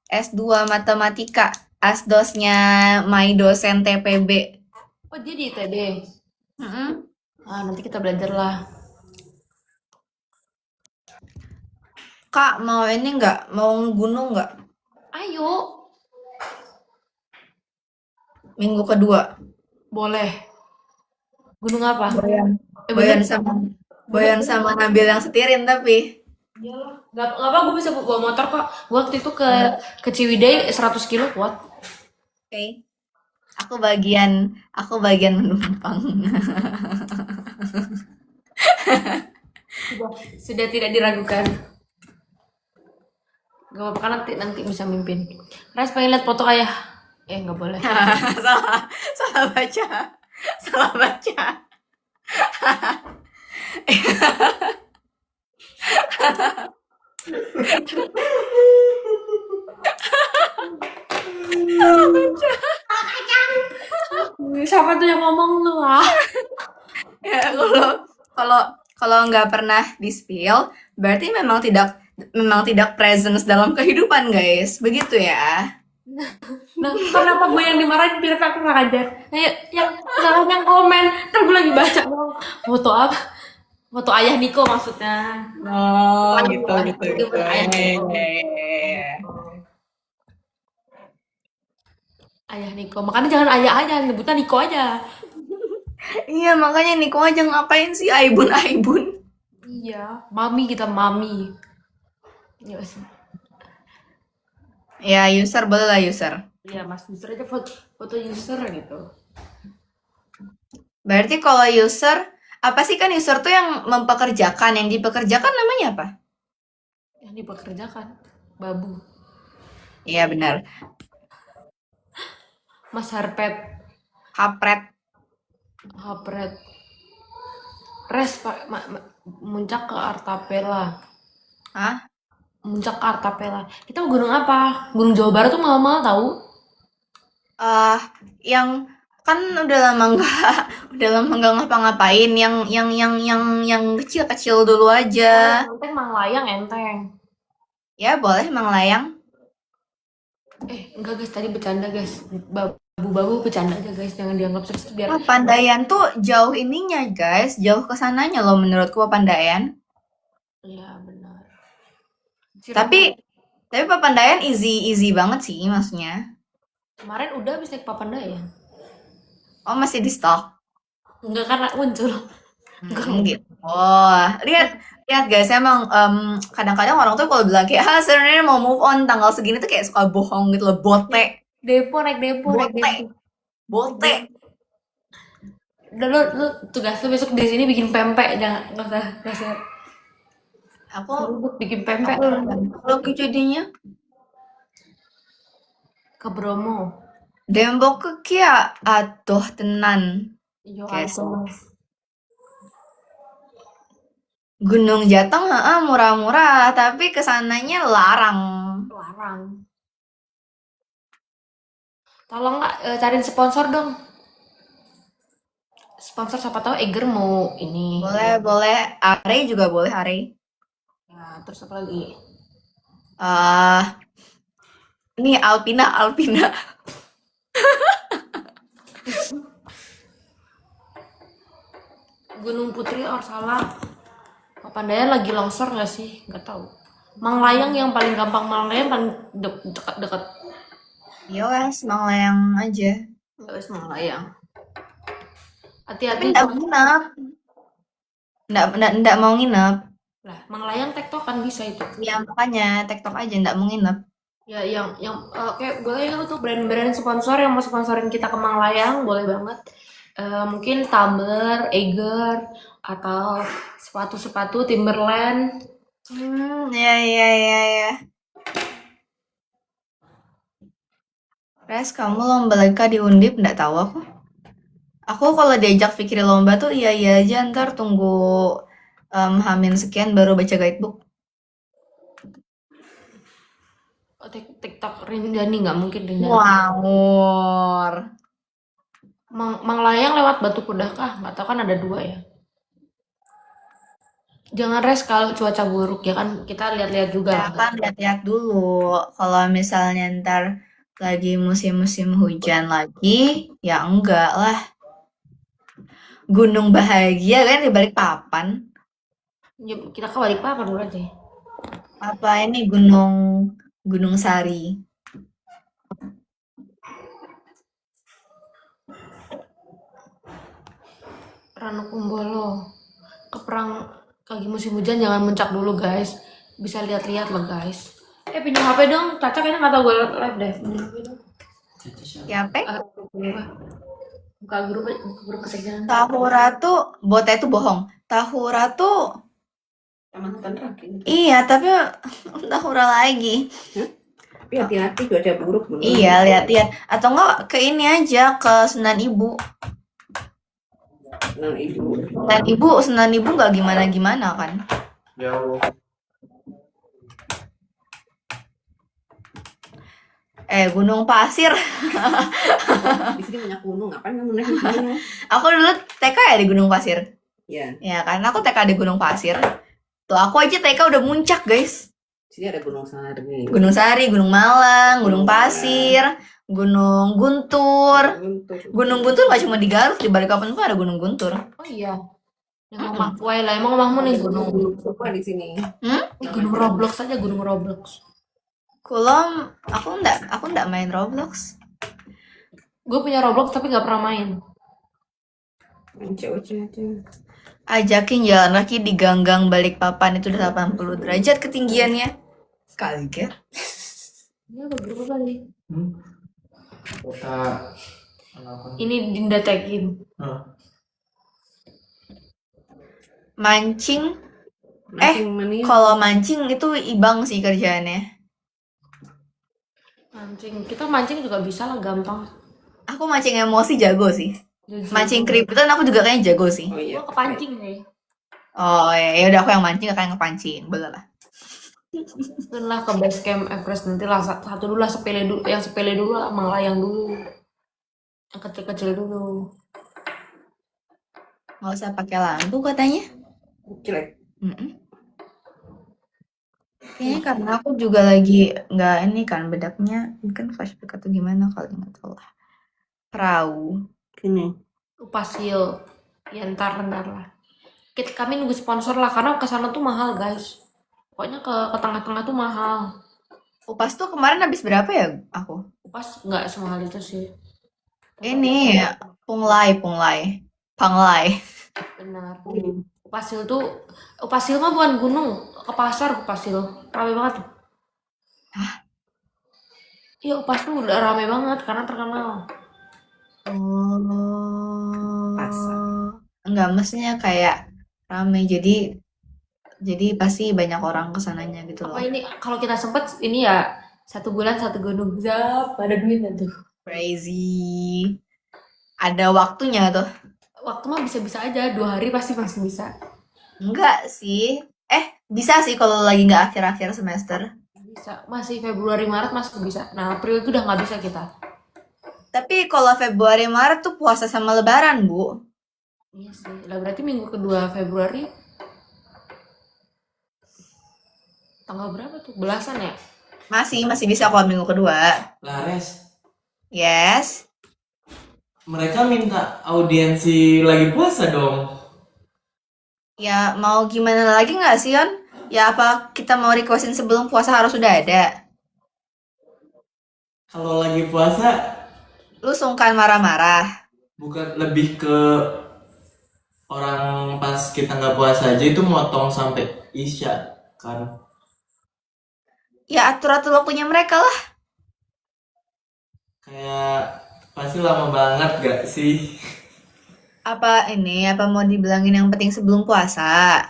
Speaker 1: S2 Matematika, asdosnya my dosen TPB.
Speaker 4: Oh dia di ITB.
Speaker 1: Mm-mm.
Speaker 4: Nanti kita belajar lah.
Speaker 1: Kak, mau ini nggak? Mau gunung nggak?
Speaker 4: Ayo,
Speaker 1: Minggu kedua.
Speaker 4: boleh. Gunung apa?
Speaker 1: Boyan sama Nabil yang setirin tapi.
Speaker 4: Iyalah. Gak apa, gue bisa bawa motor kok. Gue waktu itu ke Ciwidey 100 kilo kuat.
Speaker 1: Oke. Aku bagian menumpang.
Speaker 4: Sudah tidak diragukan. Gak apa-apa kan nanti bisa mimpin. Ras pengen lihat foto ayah. Nggak boleh.
Speaker 1: salah baca.
Speaker 4: Siapa tuh yang ngomong lu ah?
Speaker 1: Ya, kalau nggak pernah di spill, berarti memang memang tidak presence dalam kehidupan, guys. Begitu ya.
Speaker 4: Nah, kenapa gue yang dimarahin biar aku nggak ajar? Nah, yang salah yang komen, ntar gue lagi baca dong. Foto apa? Foto ayah Niko maksudnya.
Speaker 1: Oh,
Speaker 4: Bukan
Speaker 1: gitu,
Speaker 4: bukan,
Speaker 1: gitu,
Speaker 4: itu
Speaker 1: gitu.
Speaker 4: bukan ayah Niko. Ayah Niko. Makanya jangan ayah aja, nyebutnya Niko aja.
Speaker 1: Iya, makanya Niko aja ngapain sih Aibun.
Speaker 4: Iya, mami kita mami. Iya sih.
Speaker 1: Ya, user boleh lah user.
Speaker 4: Iya, mas user aja foto user gitu.
Speaker 1: Berarti kalau user, apa sih kan user tuh yang mempekerjakan, yang dipekerjakan namanya apa?
Speaker 4: Yang dipekerjakan, babu.
Speaker 1: Iya benar.
Speaker 4: Mas Harpet,
Speaker 1: Hapret.
Speaker 4: Hapret. Res pak, muncak ke Artapela.
Speaker 1: Hah?
Speaker 4: Muncak ke Artapela. Kita mau gunung apa? Gunung Jawa Barat tuh mahal-mahal tahu.
Speaker 1: Yang kan udah lama nggak ngapa-ngapain, yang kecil-kecil dulu aja.
Speaker 4: Enteng Manglayang enteng.
Speaker 1: Ya boleh Manglayang.
Speaker 4: Enggak guys, tadi bercanda guys. Babu-babu bercanda aja guys, jangan dianggap serius biar.
Speaker 1: Papandayan tuh jauh ininya guys, jauh kesananya loh menurutku Papandayan.
Speaker 4: Iya benar.
Speaker 1: Tapi Papandayan easy banget sih maksudnya.
Speaker 4: Kemarin udah habis naik Papandayan.
Speaker 1: Oh masih di stok.
Speaker 4: Enggak karena muncul.
Speaker 1: Gitu. Oh lihat guys emang kadang-kadang orang tuh kalau bilang kayak sebenarnya mau move on tanggal segini tuh kayak suka bohong gitu loh, bote.
Speaker 4: Naik depo.
Speaker 1: Bote.
Speaker 4: Udah lu tugas lu besok di sini bikin pempek, jangan nggak usah
Speaker 1: Aku
Speaker 4: bikin pempek
Speaker 1: kalau jadinya
Speaker 4: ke Bromo.
Speaker 1: Dembok ke kia aduh tenan.
Speaker 4: Iya
Speaker 1: Guys.
Speaker 4: atuh.
Speaker 1: Gunung Jateng murah-murah tapi kesananya larang.
Speaker 4: Tolong nggak cariin sponsor dong. Sponsor siapa tahu Eger mau ini.
Speaker 1: Boleh. Are juga boleh Are.
Speaker 4: Ya, terus apa lagi?
Speaker 1: Ini Alpina.
Speaker 4: Gunung Putri or salah. Papandayan lagi longsor nggak sih? Nggak tahu. Manglayang yang paling gampang, Manglayang paling dekat.
Speaker 1: Ya wes Manglayang aja.
Speaker 4: Ya wes Manglayang.
Speaker 1: Tapi
Speaker 4: Hati-hati.
Speaker 1: nggak nginep. Nggak mau nginep.
Speaker 4: Lah, Manglayang tektokan bisa itu.
Speaker 1: Ya makanya TikTok aja nggak mau nginep.
Speaker 4: Ya yang kayak boleh kan tuh brand-brand sponsor yang mau sponsorin kita ke Manglayang boleh banget. Mungkin Tumbler, Eger atau sepatu Timberland.
Speaker 1: Ya. Res, kamu lomba leka di Undip nggak tahu aku. Aku kalau diajak pikir lomba tuh iya aja, ntar tunggu Hamin sekian baru baca guidebook.
Speaker 4: TikTok Rindani nggak mungkin Rindani.
Speaker 1: Ngawur.
Speaker 4: Manglayang lewat Batu Kuda kah? Nggak tahu kan ada 2 ya. Jangan res kalau cuaca buruk ya kan kita lihat-lihat juga.
Speaker 1: Ya kan lihat-lihat dulu. Kalau misalnya ntar lagi musim-musim hujan lagi, ya enggak lah. Gunung Bahagia kan di Balikpapan.
Speaker 4: Ya, kita ke Balikpapan dulu aja.
Speaker 1: Apa ini Gunung Sari?
Speaker 4: Ranukumbolo. Keperang lagi musim hujan jangan muncak dulu guys. Bisa lihat-lihat lah guys. Pinjam HP dong. Caca kayaknya nggak tahu gue live deh. Pinjam HP dong.
Speaker 1: Ya, Pek?
Speaker 4: Buka grup kesehatan.
Speaker 1: Tahura tuh, botnya itu bohong. Tahura tuh,
Speaker 2: Taman Raking.
Speaker 1: iya tapi Tahura lagi.
Speaker 2: Tapi hati-hati cuaca buruk. bener.
Speaker 1: Iya, lihat-lihat. Atau enggak ke ini aja, ke Sunan Ibu. Sunan Ibu nggak gimana-gimana kan?
Speaker 3: Jauh.
Speaker 1: Gunung Pasir.
Speaker 2: Di sini banyak gunung, ngapain kamu naik gunung?
Speaker 1: Aku dulu TK ya di Gunung Pasir.
Speaker 2: Ya.
Speaker 1: Ya kan, aku TK di Gunung Pasir. Tuh aku aja TK udah muncak guys.
Speaker 2: Sini ada Gunung Sari.
Speaker 1: Gunung Sari, Gunung Malang, Gunung Pasir, Gunung Guntur.
Speaker 2: Guntur.
Speaker 1: Gunung Guntur gak cuma di Garut, di Balikpapan pun ada Gunung Guntur.
Speaker 4: Oh iya. Yang omah kuai lah. Emang omahmu nih gunung.
Speaker 2: Gunung apa di sini?
Speaker 4: Ih, gunung Roblox aja, gunung Roblox.
Speaker 1: Kulom, aku ndak main Roblox.
Speaker 4: Gue punya Roblox tapi nggak pernah main.
Speaker 2: Ucap.
Speaker 1: Ajakin jalan kaki di Ganggang Balikpapan itu udah 80 derajat ketinggiannya. Kaget.
Speaker 4: Ini apa grup apa nih?
Speaker 3: Kota apa?
Speaker 4: Ini Dinda Tekin.
Speaker 1: Mancing,
Speaker 2: Mancing mania.
Speaker 1: kalau mancing itu ibang sih kerjaannya.
Speaker 4: Mancing. Kita mancing juga bisa lah, gampang.
Speaker 1: Aku mancing emosi jago sih. Mancing keributan aku juga kayaknya jago sih.
Speaker 2: Oh iya.
Speaker 4: Gue kepancing nih.
Speaker 1: Oh ya udah aku yang mancing, kakak yang ngepancing. Boleh lah.
Speaker 4: Turun lah ke base camp Everest nanti lah satu dulu lah yang sepele dulu lah, melayang dulu. Yang kecil-kecil dulu.
Speaker 1: Nggak usah pakai lampu katanya.
Speaker 2: Jelek.
Speaker 1: Kayaknya karena aku juga lagi nggak ini kan bedaknya, mungkin flashback atau gimana kali nggak tahu lah. Perahu.
Speaker 2: Gini.
Speaker 4: Upasil. Ya ntar lah. Kami nunggu sponsor lah karena kesana tuh mahal guys. Pokoknya ke tengah-tengah tuh mahal.
Speaker 1: Upas tuh kemarin habis berapa ya aku?
Speaker 4: Upas nggak semahal itu sih.
Speaker 1: Ini Punglai.
Speaker 4: Benar. Upasil mah bukan gunung, ke pasar Upasil. Rame banget.
Speaker 1: Hah?
Speaker 4: Iya, Upas tuh udah rame banget karena terkenal.
Speaker 1: Oh.
Speaker 2: Pasar.
Speaker 1: Enggak, maksudnya kayak rame jadi pasti banyak orang kesananya gitu loh.
Speaker 4: Apa ini kalau kita sempet ini ya 1 bulan 1 gunung zap, ada duitnya tuh.
Speaker 1: Crazy. Ada waktunya tuh.
Speaker 4: Waktu mah bisa-bisa aja, 2 hari pasti masih bisa.
Speaker 1: Enggak sih. Bisa sih kalau lagi nggak akhir-akhir semester.
Speaker 4: Bisa, masih Februari Maret masih bisa. Nah, April itu udah nggak bisa kita.
Speaker 1: Tapi kalau Februari Maret tuh puasa sama Lebaran, Bu.
Speaker 4: Iya sih. Lah berarti minggu kedua Februari tanggal berapa tuh? Belasan ya?
Speaker 1: Masih bisa kalau minggu kedua.
Speaker 3: Lares,
Speaker 1: Yes.
Speaker 3: mereka minta audiensi lagi puasa dong.
Speaker 1: Ya mau gimana lagi nggak sih, On? Ya apa kita mau requestin sebelum puasa harus sudah ada?
Speaker 3: Kalau lagi puasa
Speaker 1: Lu sungkan marah-marah.
Speaker 3: bukan lebih ke orang pas kita nggak puasa aja itu motong sampai isya kan.
Speaker 1: Ya atur-atur waktunya mereka lah.
Speaker 3: Kayak pasti lama banget gak sih?
Speaker 1: Apa mau dibilangin yang penting sebelum puasa?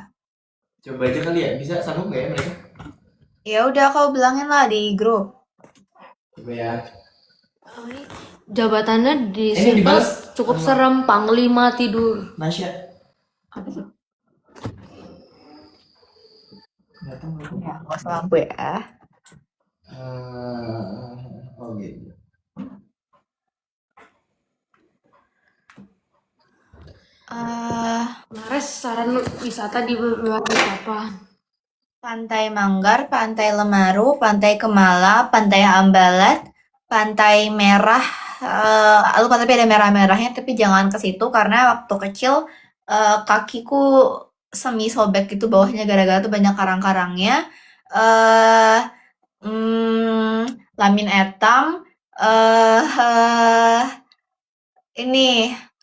Speaker 3: Coba aja kali ya, bisa sanggup gak ya mereka?
Speaker 1: Ya udah kau bilangin lah di grup.
Speaker 3: Coba ya.
Speaker 4: Jabatannya di
Speaker 3: Ini
Speaker 4: sini
Speaker 3: dibalas
Speaker 4: cukup
Speaker 3: sama-
Speaker 4: serem, panglima tidur.
Speaker 3: Nasya.
Speaker 4: Apa tuh?
Speaker 3: Nggak tahu aku.
Speaker 1: Ya, nggak usah lampu ya.
Speaker 3: Oh gitu.
Speaker 4: Lares saran wisata di apa?
Speaker 1: Pantai Manggar, Pantai Lemaru, Pantai Kemala, Pantai Ambalat, Pantai Merah. Lupa tapi ada merah-merahnya, tapi jangan ke situ karena waktu kecil kakiku semi sobek gitu bawahnya gara-gara tuh banyak karang-karangnya. Lamin etam. Ini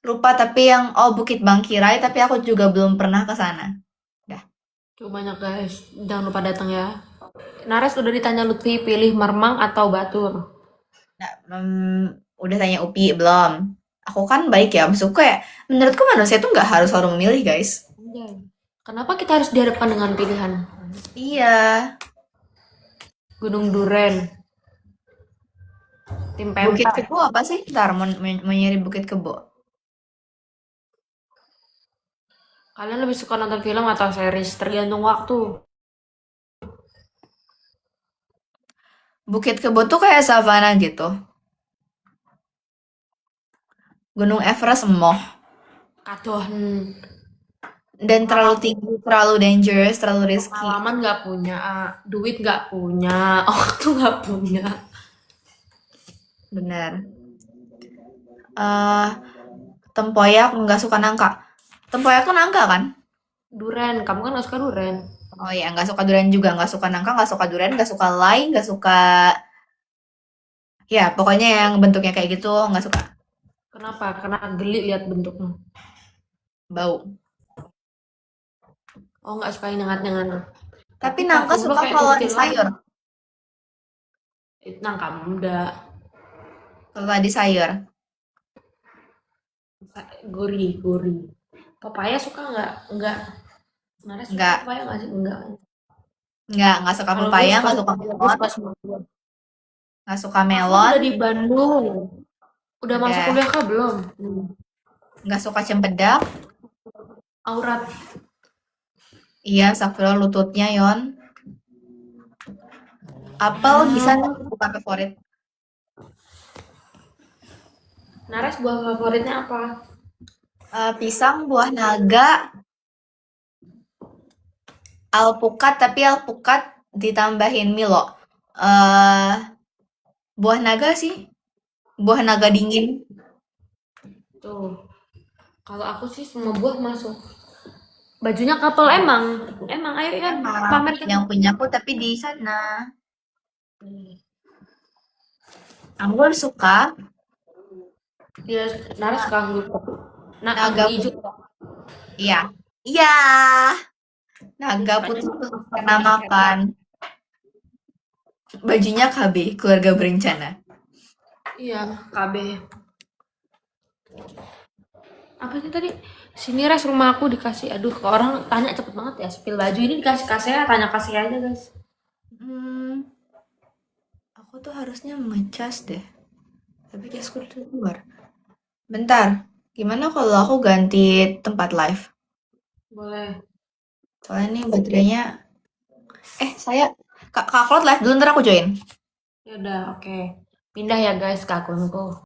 Speaker 1: lupa tapi yang Bukit Bangkirai, tapi aku juga belum pernah ke sana.
Speaker 4: Coba banyak guys, jangan lupa datang ya. Nares udah ditanya Lutfi pilih Mermang atau Batur.
Speaker 1: Nah, udah tanya Upi belum? Aku kan baik ya, maksudku kayak menurutku manusia tuh nggak harus selalu memilih guys.
Speaker 4: Kenapa kita harus dihadapkan dengan pilihan?
Speaker 1: Iya.
Speaker 4: Gunung Duren. Tim
Speaker 1: Bukit
Speaker 4: Pempa.
Speaker 1: Kebo apa sih? Ntar mau nyari Bukit Kebo.
Speaker 4: Kalian lebih suka nonton film atau series? Tergantung waktu.
Speaker 1: Bukit Kebo tuh kayak savana gitu. Gunung Everest emoh.
Speaker 4: Kadoh.
Speaker 1: Dan terlalu tinggi, terlalu dangerous, terlalu risky.
Speaker 4: Pengalaman nggak punya, duit nggak punya, waktu nggak punya.
Speaker 1: Benar. Tempoyak nggak suka nangka. Tempoyak tuh nangka kan?
Speaker 4: Duren, kamu kan nggak suka duren.
Speaker 1: Oh iya, nggak suka durian juga, nggak suka nangka, nggak suka durian, nggak suka lime, nggak suka, ya pokoknya yang bentuknya kayak gitu nggak suka.
Speaker 4: Kenapa? Karena geli lihat bentuknya.
Speaker 1: Bau.
Speaker 4: Oh, nggak suka yang nyengat-nyengat.
Speaker 1: Tapi nangka
Speaker 4: kacang
Speaker 1: suka
Speaker 4: kayak
Speaker 1: kalau di
Speaker 4: kucing
Speaker 1: sayur.
Speaker 4: Itu nangka muda,
Speaker 1: Kalau di sayur.
Speaker 4: gurih. Papaya suka nggak? Enggak. Nares suka
Speaker 1: Nggak.
Speaker 4: papaya nggak sih? Enggak.
Speaker 1: Nggak suka
Speaker 4: Kalau gue
Speaker 1: pepaya,
Speaker 4: suka,
Speaker 1: nggak suka
Speaker 4: gue
Speaker 1: melon,
Speaker 4: suka semua buah.
Speaker 1: nggak suka
Speaker 4: Kakak
Speaker 1: melon,
Speaker 4: udah di Bandung. Udah masuk
Speaker 1: udah
Speaker 4: kuliah kah belum?
Speaker 1: nggak suka cempedak.
Speaker 4: Aurat.
Speaker 1: Iya, astagfirullah lututnya, Yon. Apel bisa tapi bukan favorit.
Speaker 4: Nares buah favoritnya apa?
Speaker 1: Pisang, buah naga, alpukat, tapi alpukat ditambahin Milo. Buah naga sih, buah naga dingin.
Speaker 4: Tuh. Kalau aku sih semua buah masuk. Bajunya couple emang. Ayo ya pamer kan.
Speaker 1: Yang punya aku tapi di sana. Anggur suka,
Speaker 4: Dia Nares suka anggur. Nah,
Speaker 1: naga
Speaker 4: anggur hijau.
Speaker 1: putih. Iya, iya, naga putih tuh pernah makan. Bajunya KB, keluarga berencana.
Speaker 4: Iya, KB. Apa sih tadi? Sini Res, rumah aku dikasih. Aduh, ke orang tanya cepet banget ya. Spill baju ini dikasih kasih ya, tanya kasih aja guys.
Speaker 1: Aku tuh harusnya ngecas deh. Tapi casku tuh keluar. Bentar, gimana kalau aku ganti tempat live?
Speaker 4: Boleh.
Speaker 1: Soalnya nih baterainya. Saya Kak Claude live dulu, ntar aku join.
Speaker 4: Ya udah, oke. Pindah ya guys ke akunku.